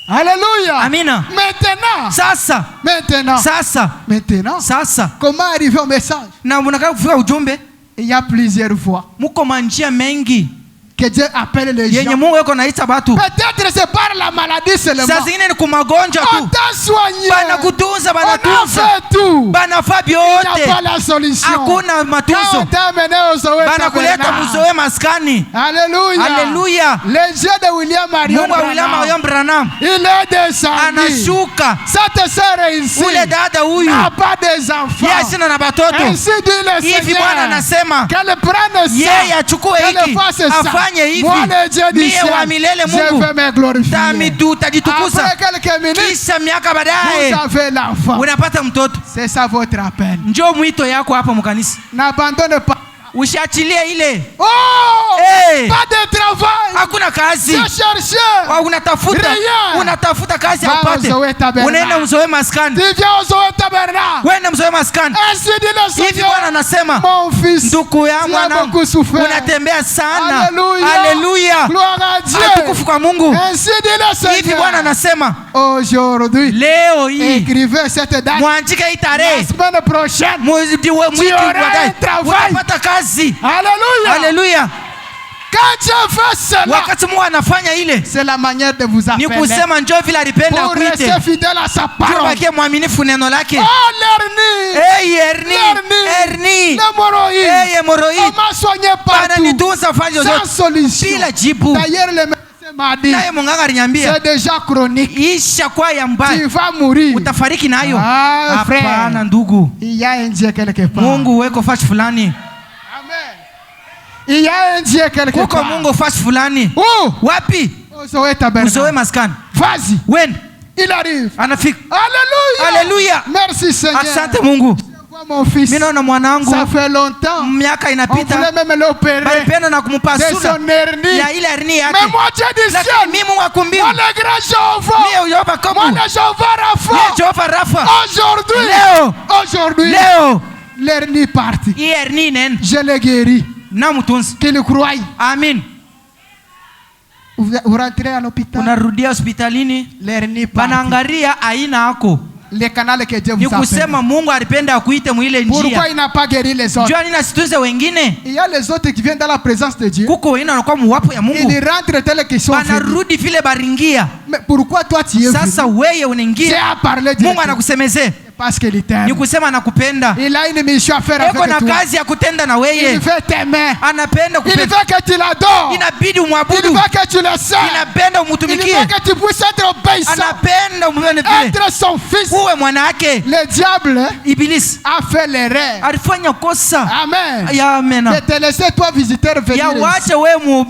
Alléluia. Amina. Maintenant. Sasa. Maintenant. Sasa. Maintenant. Sasa. Comment arriver au message? Na unataka kufika ujumbe? Il y a plusieurs voies. Muko manjia mengi. Que Dieu appelle les gens. Yenye Mungu yuko naita watu. Peut-être c'est par la maladie seulement. Sasa zingine ni kumagonjwa tu. On t'a soigné. Banakutunza, banatunza. On a fait tout. Banafaa Il vyote. n'y a pas la solution. Hakuna matunzo. Quand on t'a amené au Zoé Banakuleta muzoe maskani. Alléluia. Alléluia. Le Dieu de William Marion Mungu wa William Marion Branham. Il est descendu. Anashuka. Cette sœur ici. Ule dada huyu. N'a pas des enfants. Yeye sina na batoto. Ainsi dit le Seigneur. Hivi Bwana anasema. Qu'elle prenne ça. Yeye achukue hiki. Afanye hivi. Mie wa milele Mungu. Tajitukuza. Kisha miaka baadaye unapata mtoto. C'est ça votre appel. Njoo mwito yako hapa mkanisa. N'abandonne pas. Ushiachilie ile. Oh! Hey! Pas de travail. Hakuna kazi. Unatafuta. Unatafuta kazi upate. Unaenda Mzoe maskani. Tu viens au Zoé tabernacle. Wenda Mzoe maskani. Ainsi dit le Seigneur. Hivi Bwana anasema. Mon fils. Ndugu yangu mwanangu. Unatembea sana. Haleluya. Gloire à Dieu. Atukufu kwa Mungu. Ainsi dit le Seigneur. Hivi Bwana anasema. Aujourd'hui. Leo hii. Écrivez cette date. Mwandike hii tarehe. La semaine prochaine. Tu auras un travail. Unapata kazi. Alléluia. Alléluia. Quand Dieu fait cela, wakati Mungu anafanya ile, c'est la manière de vous appeler. Ni kusema njoo vile alipenda akuite. Pour rester fidèle à sa parole. Tubakie mwaminifu neno lake. Oh l'hernie. Hey hernie. L'hémorroïde. Hey hémorroïde. On m'a soigné partout. Ananitunza fanya zote. Sans solution. Bila jibu. D'ailleurs le médecin m'a dit. Naye munganga aliniambia. C'est déjà chronique. Isha kwa ya mbaya. Tu vas mourir. Utafariki nayo. Ah, frère. Hapana ndugu. Il y a un Dieu quelque part. Mungu weko fashi fulani. Il y a un Dieu quelque part. Kuko Mungu fashi fulani. Où? Wapi? Uzoe maskani. Vas-y. When? Il arrive. Anafika. Alléluia. Alléluia. Merci Seigneur. Asante Mungu. Mon fils. Mimi naona mwanangu. Ça fait longtemps. Miaka inapita. On voulait même l'opérer. Balipenda na kumpasula. De son hernie. Ya ile hernie yake. Mais moi Dieu du ciel. Mimi Mungu akumbini. Moi le grand Jéhovah. Mimi Yehova kama. Moi le Jéhovah Rapha. Mimi Jehova Rafa. Aujourd'hui. Leo. L'hernie parti. Hii hernie nene. Je l'ai guéri. Na mtunzi. Qu'il croie. Amen. Vous rentrez à l'hôpital. Unarudia hospitalini. L'hernie parti. Banaangalia aina yako. Les canaux que Dieu vous a fait. Ni kusema Mungu alipenda akuite mwile njia. Pourquoi il n'a pas guéri les autres? Jua nini asitunze wengine? Il y a les autres qui viennent dans la présence de Dieu. Kuko wengine wanakuwa muwapo ya Mungu. Ils rentrent tels qu'ils sont. Banarudi vile baringia. Mais pourquoi toi tu es venu? Sasa wewe unaingia. Dieu a parlé de Mungu anakusemezea. Parce qu'il t'aime. Ni kusema anakupenda. Il a une mission à faire avec toi. Eko na kazi ya kutenda na wewe. Il veut t'aimer. Anapenda kupenda. Il veut que tu l'adores. Inabidi umwabudu. Il veut que tu le sers. Inapenda umutumikie. Il veut que tu puisses être obéissant. Anapenda umwone vile. Être son fils. Uwe mwana wake. Le diable Ibilisi a fait l'erreur. Alifanya kosa. Amen. Ya amen. De te laisser toi visiteur venir. Ya wache wewe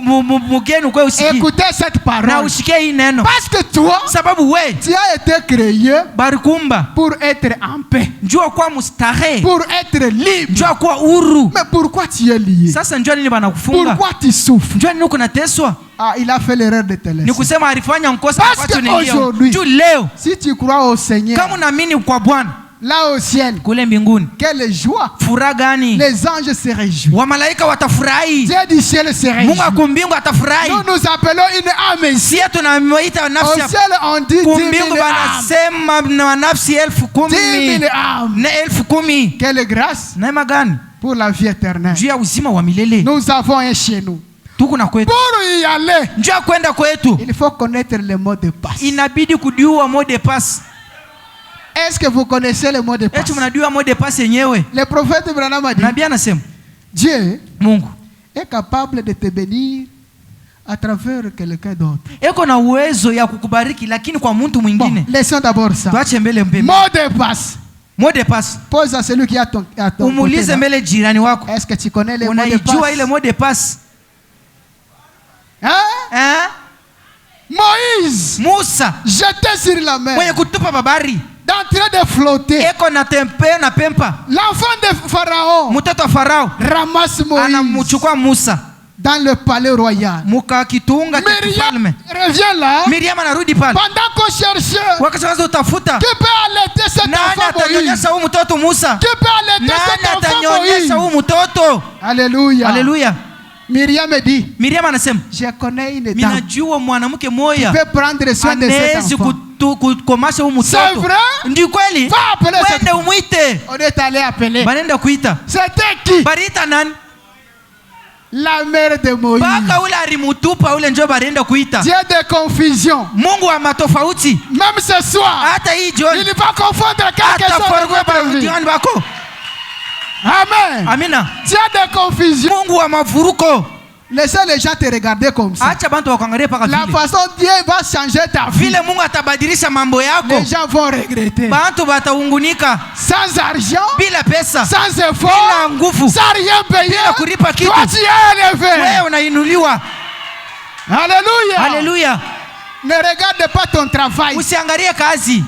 mgeni kwa usikie. Écoutez cette parole. Na usikie hii neno. Parce que toi, sababu wewe tu as été créé barikumba pour être en paix. Njoo kwa mustarehe. Pour être libre. Njoo kwa huru. Mais pourquoi tu es lié? Sasa njoo nini banakufunga? Pourquoi tu souffres? Njoo nini uko nateswa? Ah, il a fait l'erreur de te laisser. Ni kusema alifanya nkosa Parce que aujourd'hui, leo, si tu crois au Seigneur, kama unaamini kwa Bwana, là au ciel, kule mbinguni, quelle joie! furaha gani! Les anges se réjouissent. Wamalaika watafurahi. Dieu du ciel se réjouit. Mungu akumbingu atafurahi. Nous nous appelons une âme ici. Sisi tunamuita nafsi. Au ciel on dit 10 000 banasema na nafsi 10,000. 10 000 âmes. Na 10,000. Quelle grâce! Neema gani! Pour la vie éternelle. Juu ya uzima wa milele. Nous avons un chez nous. Tuko na kwetu. Pour y aller, njoo kwenda kwetu, il faut connaître le mot de passe. Inabidi kujua mot de passe. Est-ce que vous connaissez le mot de passe? Eti mnajua mot de passe yenyewe? Le prophète Branham a dit, Nabii anasema Dieu Mungu est capable de te bénir à travers quelqu'un d'autre. Eko na uwezo ya kukubariki lakini kwa mtu mwingine. Bon, laissons d'abord ça. Tuache mbele mbele. Mot de passe. Mot de passe. Pose à celui qui a ton umulize mbele jirani wako. Est-ce que tu connais le mot de passe? Unaijua ile mot de passe? Hein? Moïse. Musa. Jeté sur la mer. Mwenye kutupa babari. En train de flotter. Eko na tempe na pempa. L'enfant de Pharaon. Mtoto wa Farao. Ramasse Moïse. Anamchukua Musa. Dans le palais royal. Muka kitunga cha kifalme. Revient là. Miriam anarudi pale. Pendant qu'on cherche. Wakati utafuta. Qui peut allaiter cet enfant Moïse? Atanyonyesha huyu mtoto Musa? Qui peut allaiter cet enfant Moïse? Atanyonyesha huyu mtoto? Alléluia. Alléluia. Miriam dit. Miriam anasema, je connais une dame. Minajua mwanamke moja. Qui peut prendre soin de cet enfant. Kukomasha huyu mtoto. C'est vrai? Ndio kweli? Va appeler cet enfant. Umuite. On est allé appeler. Banenda kuita. C'était qui? Barita nani? La mère de Moïse. Baka ule alimutupa ule ndio barenda kuita. Dieu de confusion. Mungu wa matofauti. Même ce soir. Hata hii jioni. Il va confondre quelque chose. Bako. Amen. Amina. Dieu de confusion. Mungu wa mavuruko. Laissez les gens te regarder comme ça. La façon Dieu va changer ta vie. Les gens vont regretter. Sans argent, sans effort, sans rien payer, toi tu es élevé. Alléluia. Alléluia. Ne regarde pas ton travail. Ne regarde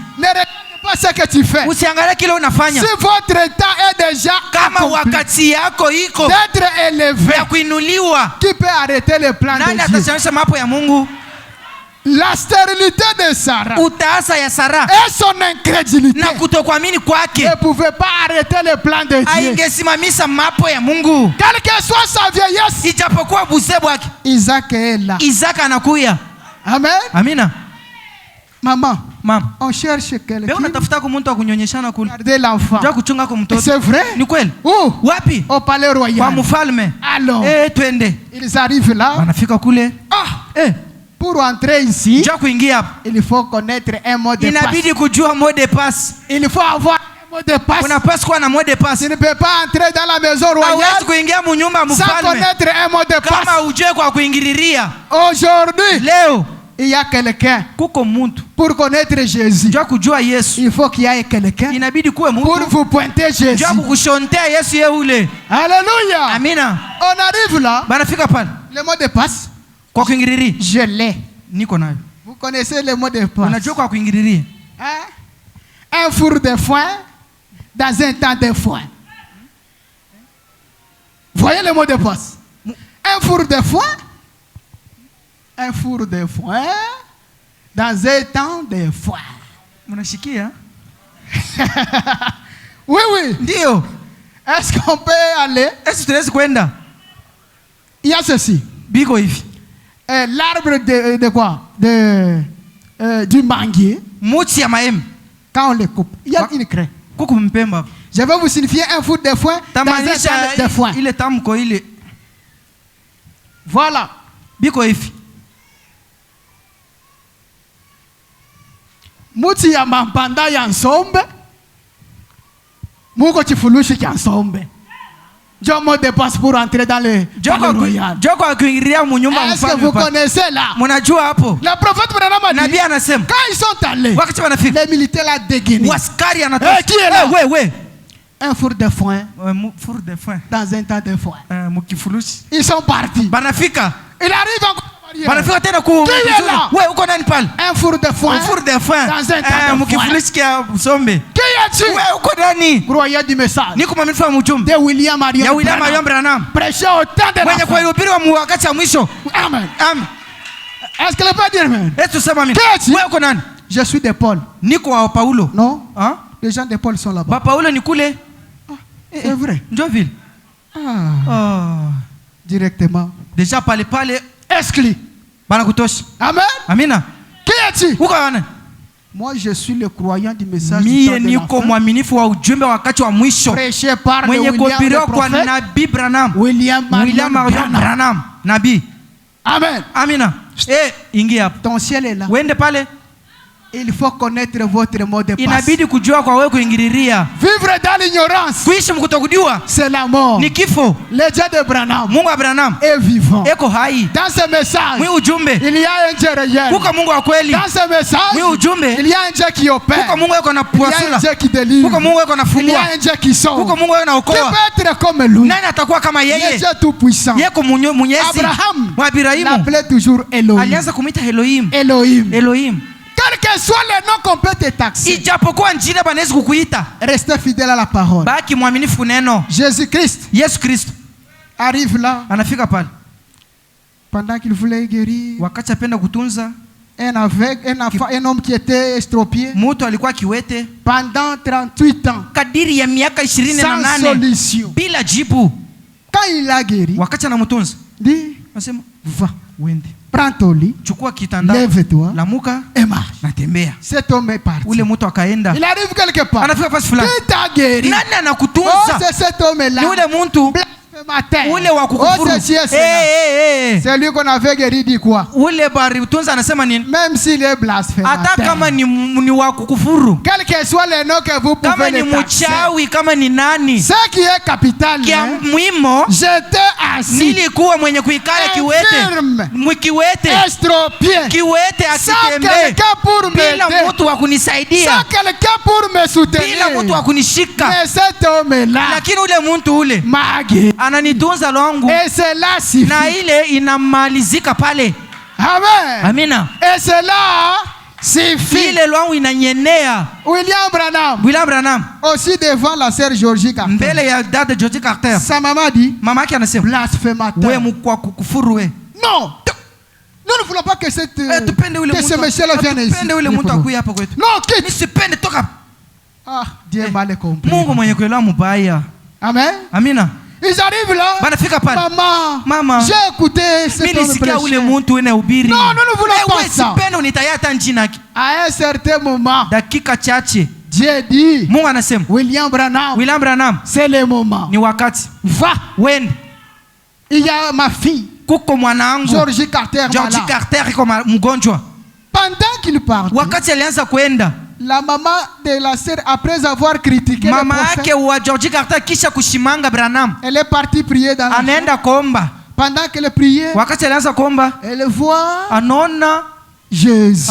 pas ce que tu fais. Si votre temps est déjà d'être élevé, qui peut arrêter le plan de Dieu? La stérilité de Sarah et son incrédulité ne pouvaient pas arrêter le plan de Dieu. Quelle que soit sa vieillesse, Isaac est là. Amen. Amina. Maman, on cherche quelqu'un. Regardez l'enfant. C'est vrai? Où? Au palais royal. Alors, ils arrivent là. Pour entrer ici, il faut connaître un mot de passe. Il faut avoir un mot de passe. Tu ne peux pas entrer dans la maison royale sans connaître un mot de passe. Aujourd'hui, il y a quelqu'un. Pour connaître Jésus, il faut qu'il y ait quelqu'un pour vous pointer Jésus. Alléluia. Amina. On arrive là. Le mot de passe, je l'ai. Vous connaissez le mot de passe? Hein? Un four de foin dans un temps de foin. Voyez le mot de passe. Un four de foin. Un four de foin dans un temps de foin. Oui, oui. Dio. Est-ce qu'on peut aller? Il y a ceci. L'arbre de quoi? Du manguier. Quand on le coupe, il y a une craie. Je vais vous signifier un four de foin dans un temps de foin. Voilà. Muti ya mampanda ya nsombe muko chifulushi cha nsombe. Ndio mot de passe pour entrer dans le royal. Est-ce que vous connaissez là? Le prophète Branham dit, quand ils sont allés, les militaires l'ont dégainé. Qui est là? Un four de foin dans un temps de foin. Ils sont partis. Il arrive encore. Wanafika tena ku wewe uko nani pale? Un four de foin. Un four de foin. Dans un tas de mkifulishi kia sombe. Qui es-tu? Wewe uko nani? Croyant du message. Niko mwaminifu wa mjumbe. De William Marion. Ya William Marion Branham. Prêcher au temps de la fin. Mwenye kuhubiri wa wakati wa mwisho. Amen. Amen. Est-ce que le peut dire amen? Est-ce que ça m'a mis? Wewe uko nani? Je suis de Paul. Niko wa Paulo. Non? Hein? Les gens de Paul sont là-bas. Ba Paulo ni kule. C'est vrai. Njoville. Directement. Déjà pale exclu. Bana kutosha. Amen. Amina. Qui es-tu? Uko wana? Moi je suis le croyant du message Mie du temps de la niko fin. mwaminifu wa ujumbe wakati wa mwisho. Prêché par mwenye kuhubiriwa kwa prophète Nabii Branham. William Marion Branham. Nabii. Amen. Amina. Ingia hapo. Ton ciel est là. Wende pale. Il faut connaître votre mot de passe. Inabidi kujua kwa wewe kuingiliria. Vivre dans l'ignorance. Kuishi mkutokujua. C'est la mort. Ni kifo. Le Dieu de Branham. Mungu wa Branham. Est vivant. Eko hai. Dans ce message. Mwi ujumbe. Il y a un Dieu réel. Kuko Mungu wa kweli. Dans ce message. Mwi ujumbe. Il y a un Dieu qui opère. Kuko Mungu eko na Il y a un Dieu qui délivre. Kuko Mungu eko na fungua. Il y a un Dieu qui sauve. Kuko Mungu eko na okoa. Qui peut être comme lui? Nani atakuwa kama yeye? Le Dieu tout puissant. Yeko Mwenyezi. Abraham. Wa Ibrahimu. L'appelait toujours Elohim. Alianza kumuita Elohim. Elohim. Elohim. Quel que soit le nom qu'on peut te taxer. Ijapokuwa njina banaweza kukuita. Restez fidèle à la parole. Baki mwaminifu neno. Jésus-Christ. Yesu Kristo. Arrive là. Anafika pale. Pendant qu'il voulait guérir. Wakati apenda kutunza. Un homme qui était estropié. Mtu alikuwa kiwete. Pendant 38 ans. Kadiri ya miaka 28. Sans solution. Bila jibu. Quand il l'a guéri. Wakati anamtunza. Dit. Anasema va. Wende. Prends ton lit. Chukua kitanda. Lève-toi. Lamuka. Et marche. Natembea. Cet homme est parti. Ule mtu akaenda. Il arrive quelque part. Anafika fasi fulani. Qui t'a guéri? Nani anakutunza? Oh, c'est cet homme-là. Ni ule mtu. Ule wa kukufuru. C'est lui qu'on avait guéri dit quoi? Ule bari tunza anasema nini? Même s'il est blasphémateur. Hata kama ni wa kukufuru. Quel que soit le nom que vous pouvez kama ni mchawi kama ni nani. Ce qui est capital. Kia muhimu. J'étais assis. Nilikuwa mwenye kuikala kiwete. Mkiwete. Estropié. Kiwete akitembea. Sans quelqu'un pour m'aider. Bila mtu wa kunisaidia. Sans quelqu'un pour me soutenir. Bila mtu wa kunishika. Mais cet homme-là. Lakini ule mtu ule. Magi. Ananitunza longu. Et cela suffit. Na ile inamalizika pale. Amen. Amina. Et cela suffit. Ile longu inanyenea. William Branham. Aussi devant la sœur Georgie Carter. Mbele ya dada Georgie Carter. Sa maman dit. Mama yake anasema. Blasphémateur. Wewe mkwa kukufuru wewe. Non. Nous ne voulons pas que cette ce monsieur-là vienne ici. Non, quitte. Ah, Dieu m'a les compris. Amen. Amina. Ils arrivent là. Maman, j'ai écouté cet homme prêcher. Non, nous ne voulons pas ça. À un certain moment, Dieu dit, William Branham, c'est le moment. Va. Il y a ma fille. Georgie Carter. Pendant qu'il parle, la maman de la sœur, après avoir critiqué le prophète, elle est partie prier dans la chambre. Pendant qu'elle priait, elle voit Jésus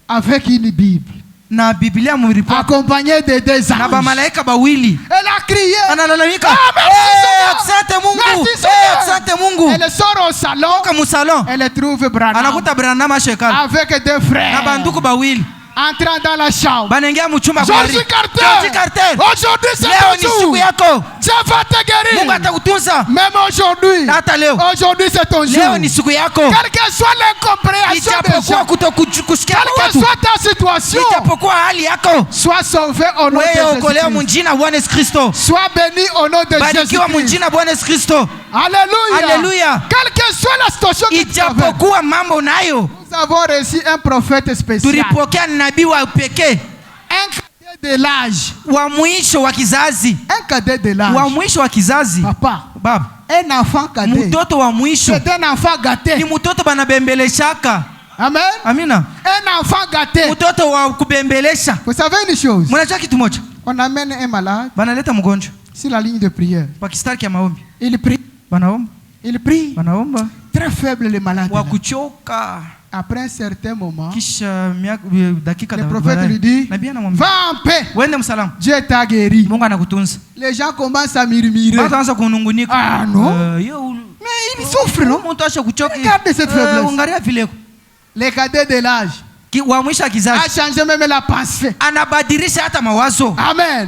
avec une Bible. Na Biblia accompagné de deux anges. Elle a crié. Asante Mungu. Elle sort au salon. Elle trouve Branham avec deux frères. Entrant dans la chambre. Georgie Carter. Aujourd'hui c'est ton jour. Dieu va te guérir. Même aujourd'hui. Aujourd'hui c'est ton jour. Quelle que soit l'incompréhension des gens. Quelle que soit ta situation. Sois sauvé au nom de Jésus-Christ. Sois béni au nom de Jésus-Christ. Alléluia. Quelle que soit la situation que tu as. Nous avons reçu un prophète spécial. Un cadet de l'âge. Un cadet de l'âge. Papa. Un enfant cadet. C'est un enfant gâté. Amen. Amina. Un enfant gâté. Vous savez une chose. On amène un malade. Sur la ligne de prière. Il prie. Il prie. Très faible le malade. Après un certain moment, le prophète lui dit, va en paix. Dieu t'a guéri. Les gens commencent à murmurer. Ah non. Mais il souffre, non? Regardez cette faiblesse. Les cadets de l'âge a changé même la pensée. Amen.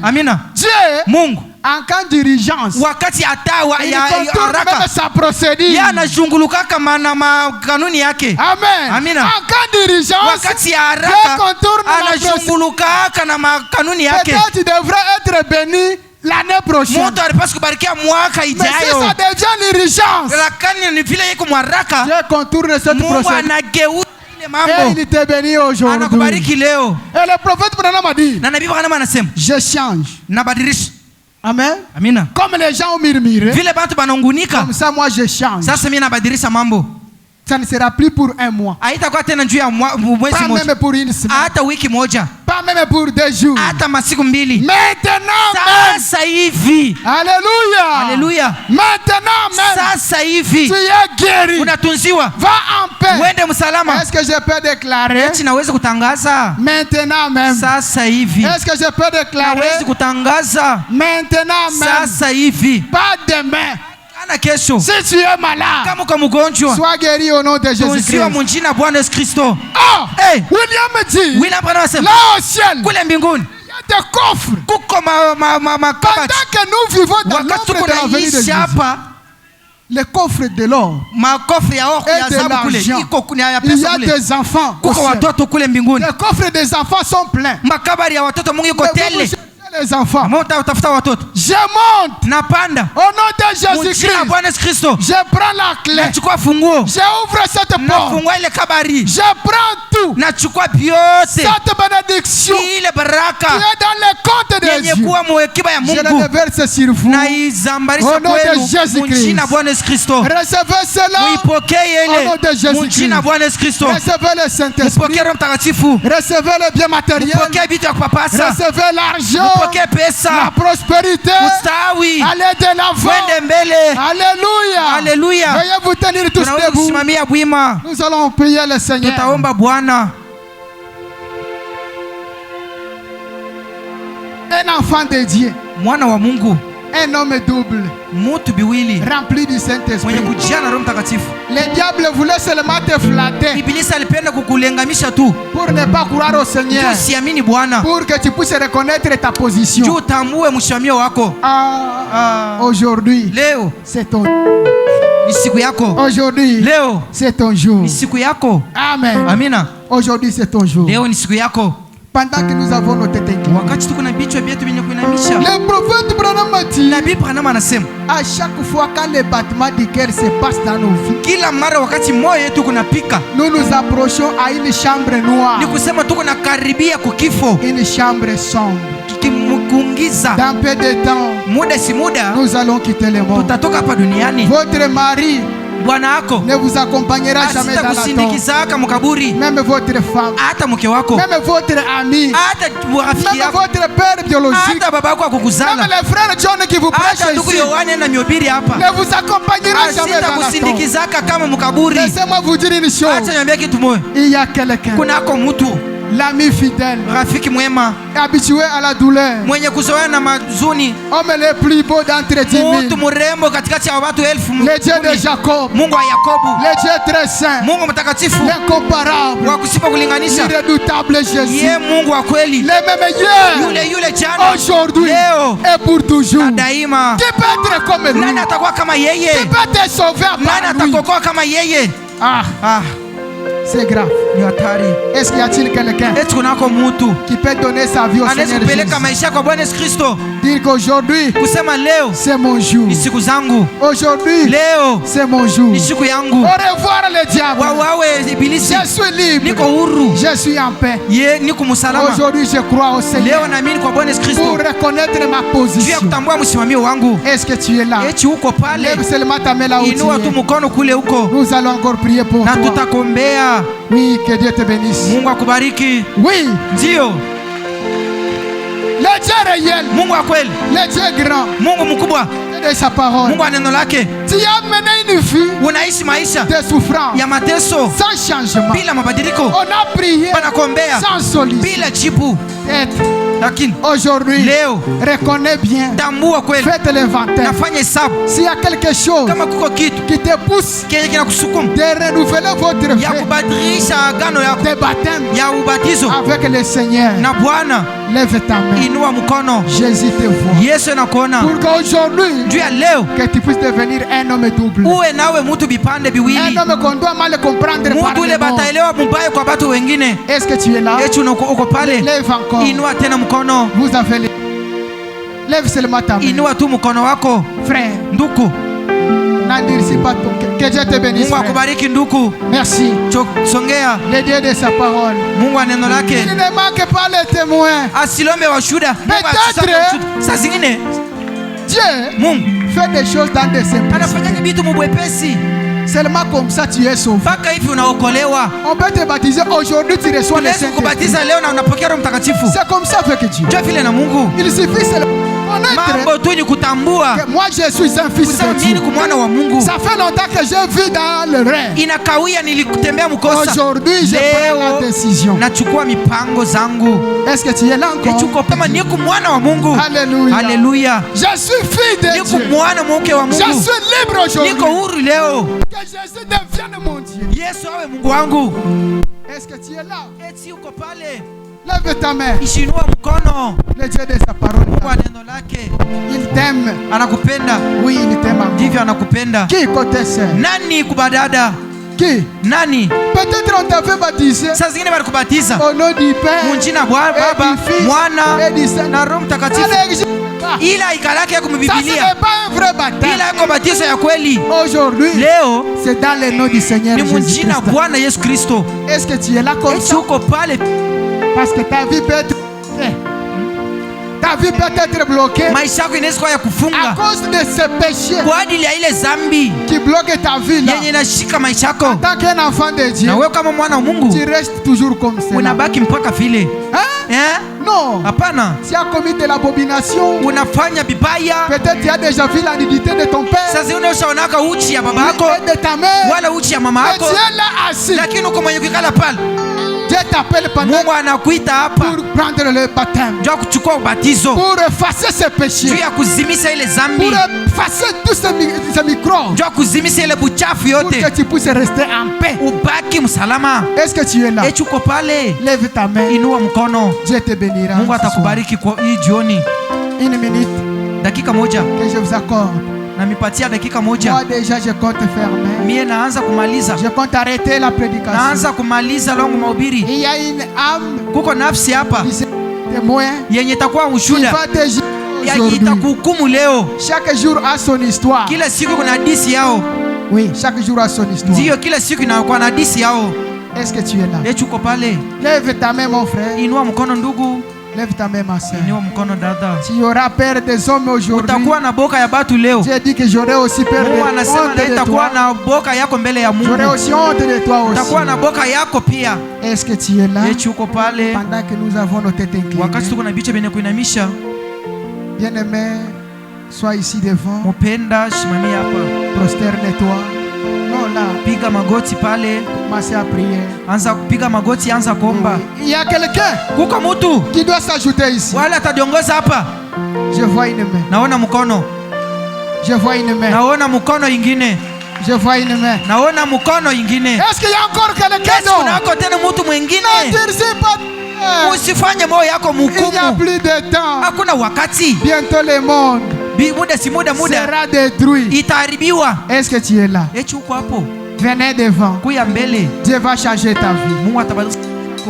Amina. Dieu, Mungu, en cas d'urgence, il contourne même sa procédure. Amen. Amina. En cas d'urgence, Dieu contourne la procédure. Peut-être tu devrais être béni l'année prochaine. Mais si ça devient l'urgence, Dieu contourne cette procédure. Et il était béni aujourd'hui. Et le prophète Branham a dit, je change. Amen. Amina. Comme les gens ont murmuré, comme ça moi je change. Ça ne sera plus pour un mois. Pas même pour une semaine. Pas même pour 2 jours. Maintenant même. Alléluia. Maintenant même. Tu es guéri. Va en paix. Est-ce que je peux déclarer? Maintenant même. Est-ce que je peux déclarer? Maintenant même. Pas demain. Si tu es malade, sois guéri au nom de Jésus-Christ. Oh, hey. William dit, là au ciel, il y a des coffres. Pendant que nous vivons dans l'ombre de la venue de Jésus, les coffres de l'or et de l'argent, il y a des enfants au ciel. Les coffres des enfants sont pleins. Les enfants, je monte au nom de Jésus-Christ. Je prends la clé, j'ouvre cette porte, je prends tout, cette bénédiction qui est dans le compte de Dieu, je le déverse sur vous au nom de Jésus-Christ. Recevez cela au nom de Jésus-Christ. Recevez le Saint-Esprit, recevez le bien matériel, recevez l'argent, la prospérité, allez de l'avant. Alléluia. Veuillez vous tenir tous debout. Nous allons prier le Seigneur. Un enfant de Dieu, un homme double, rempli du Saint-Esprit. Le diable voulait seulement te flatter pour ne pas croire au Seigneur, pour que tu puisses reconnaître ta position. Aujourd'hui, c'est ton aujourd'hui, c'est ton jour. Amen. Aujourd'hui, c'est ton jour. Pendant que nous avons nos têtes inclinées, le prophète Branham a dit, à chaque fois quand les battements du cœur se passent dans nos vies, nous nous approchons à une chambre noire, une chambre sombre. Dans peu de temps, nous allons quitter le monde. Votre mari ne vous accompagnera jamais dans la tombe. Même votre femme, même votre ami, même votre père biologique, même le frère John qui vous prêche ici, ne vous accompagnera jamais dans la tombe. Laissez-moi vous dire une chose. Il y a quelqu'un, l'ami fidèle, habitué à la douleur, homme le plus beau d'entre 10 000, le Dieu de Jacob, le Dieu très saint, l'incomparable, l'irrédoutable Jésus, le même hier, aujourd'hui et pour toujours. Qui peut être comme lui? Qui peut te sauver par lui? C'est grave. Est-ce qu'il y a-t-il quelqu'un qui peut donner sa vie au Seigneur Jésus? Dire qu'aujourd'hui, c'est mon jour. Aujourd'hui, c'est mon jour. Au revoir le diable. Je suis libre. Je suis en paix. Aujourd'hui, je crois au Seigneur pour reconnaître ma position. Est-ce que tu es là? Lève seulement ta main là où tu es. Nous allons encore prier pour toi. Oui, que Dieu te bénisse. Oui. Le Dieu réel, le Dieu grand, de sa parole. Tu as mené une vie de souffrance sans changement. On a prié sans solution. Aujourd'hui, reconnais bien. Faites l'inventaire. S'il y a quelque chose qui te pousse de renouveler votre vie de baptême avec le Seigneur, lève ta main. Jésus te voit. Pour qu'aujourd'hui, que tu puisses devenir un homme double. Un homme qu'on doit mal comprendre par les mots. Est-ce que tu es là? Lève encore. Vous avez les... Lève seulement ta main. Frère, que Dieu te bénisse. Merci. Le Dieu de sa parole. Il ne manque pas les témoins. Peut-être Dieu fait des choses dans des simplicité. Seulement comme ça tu es sauvé. On peut te baptiser aujourd'hui, tu reçois le Saint-Esprit. C'est comme ça que Dieu. Il suffit seulement que moi je suis un fils de Dieu. Ça fait longtemps que je vis dans le rêve. Aujourd'hui je prends la décision. Est-ce que tu es là encore? Alléluia. Alléluia. Je suis fille de Dieu. Je suis libre aujourd'hui. Que Jésus devienne mon Dieu. Est-ce que tu es là? Lève ta main. Le Dieu de sa parole. Il t'aime. Oui, il t'aime. Qui côté c'est? Qui? Peut-être on t'avait baptisé au nom du Père et du Fils et du Saint-Esprit. Ça ce n'est pas un vrai baptême. Aujourd'hui, c'est dans le nom du Seigneur Jésus-Christ. Est-ce que tu es là comme ça? Parce que ta vie peut être... Ta vie peut être bloquée à cause de ce péché qui bloque ta vie là. En tant qu'un enfant de Dieu, tu restes toujours comme ça. Non. Tu as commis de l'abomination. Peut-être tu as déjà vu la nudité de ton père et de ta mère. Et tu es là assis. Dieu t'appelle pendant pour prendre le baptême, pour effacer ses péchés, pour effacer tous ces microbes, pour que tu puisses rester en paix. Est-ce que tu es là? Lève ta main. Dieu te bénira. Une minute que je vous accorde. Moi déjà je compte fermer. Je compte arrêter la prédication. Il y a une âme qui témoin qui va te juger aujourd'hui. Chaque jour a son histoire. Oui, chaque jour a son histoire. Est-ce que tu es là? Lève ta main mon frère. Lève ta main ma soeur. Tu auras peur des hommes aujourd'hui. Dieu dit que j'aurai aussi peur de toi. J'aurai aussi honte de toi aussi. Est-ce que tu es là? Pendant que nous avons nos têtes inclinées. Bien-aimé, sois ici devant. Prosterne-toi. Non, là. Piga magoti pale. Commencez à prier. Anza kupiga magoti, anza kuomba. Il y a quelqu'un qui doit s'ajouter ici. Wala atadiongoza hapa. Je vois une main. Naona mkono. Je vois une main. Naona mkono ingine. Je vois une main. Naona mkono ingine. Est-ce qu'il y a encore quelqu'un d'autre? Unako tena mtu mwingine? Usifanye moyo yako mgumu. Il n'y a plus de temps. Hakuna wakati. Bientôt le monde sera détruit. Itaharibiwa. Est-ce que tu es là? Uko hapo. Venez devant. Kuya mbele. Dieu va changer ta vie. Mungu atabadilisha.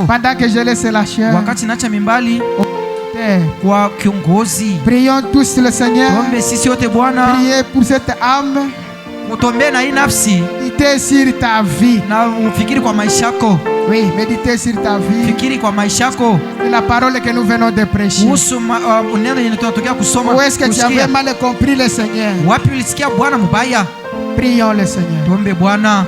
Pendant que je laisse la chair. Wakati nacha mimbali kwa kiongozi. Prions tous le Seigneur. Tuombe sisi wote Bwana. Priez pour cette âme. Utombe na hii nafsi. Méditez sur ta vie. Na ufikiri kwa maisha yako. Oui, méditez sur ta vie. Fikiri kwa maisha yako. La parole que nous venons de prêcher. Où est-ce que tu avais mal compris le Seigneur? Wapi ulisikia Bwana mubaya? Prions le Seigneur. Tuombe Bwana.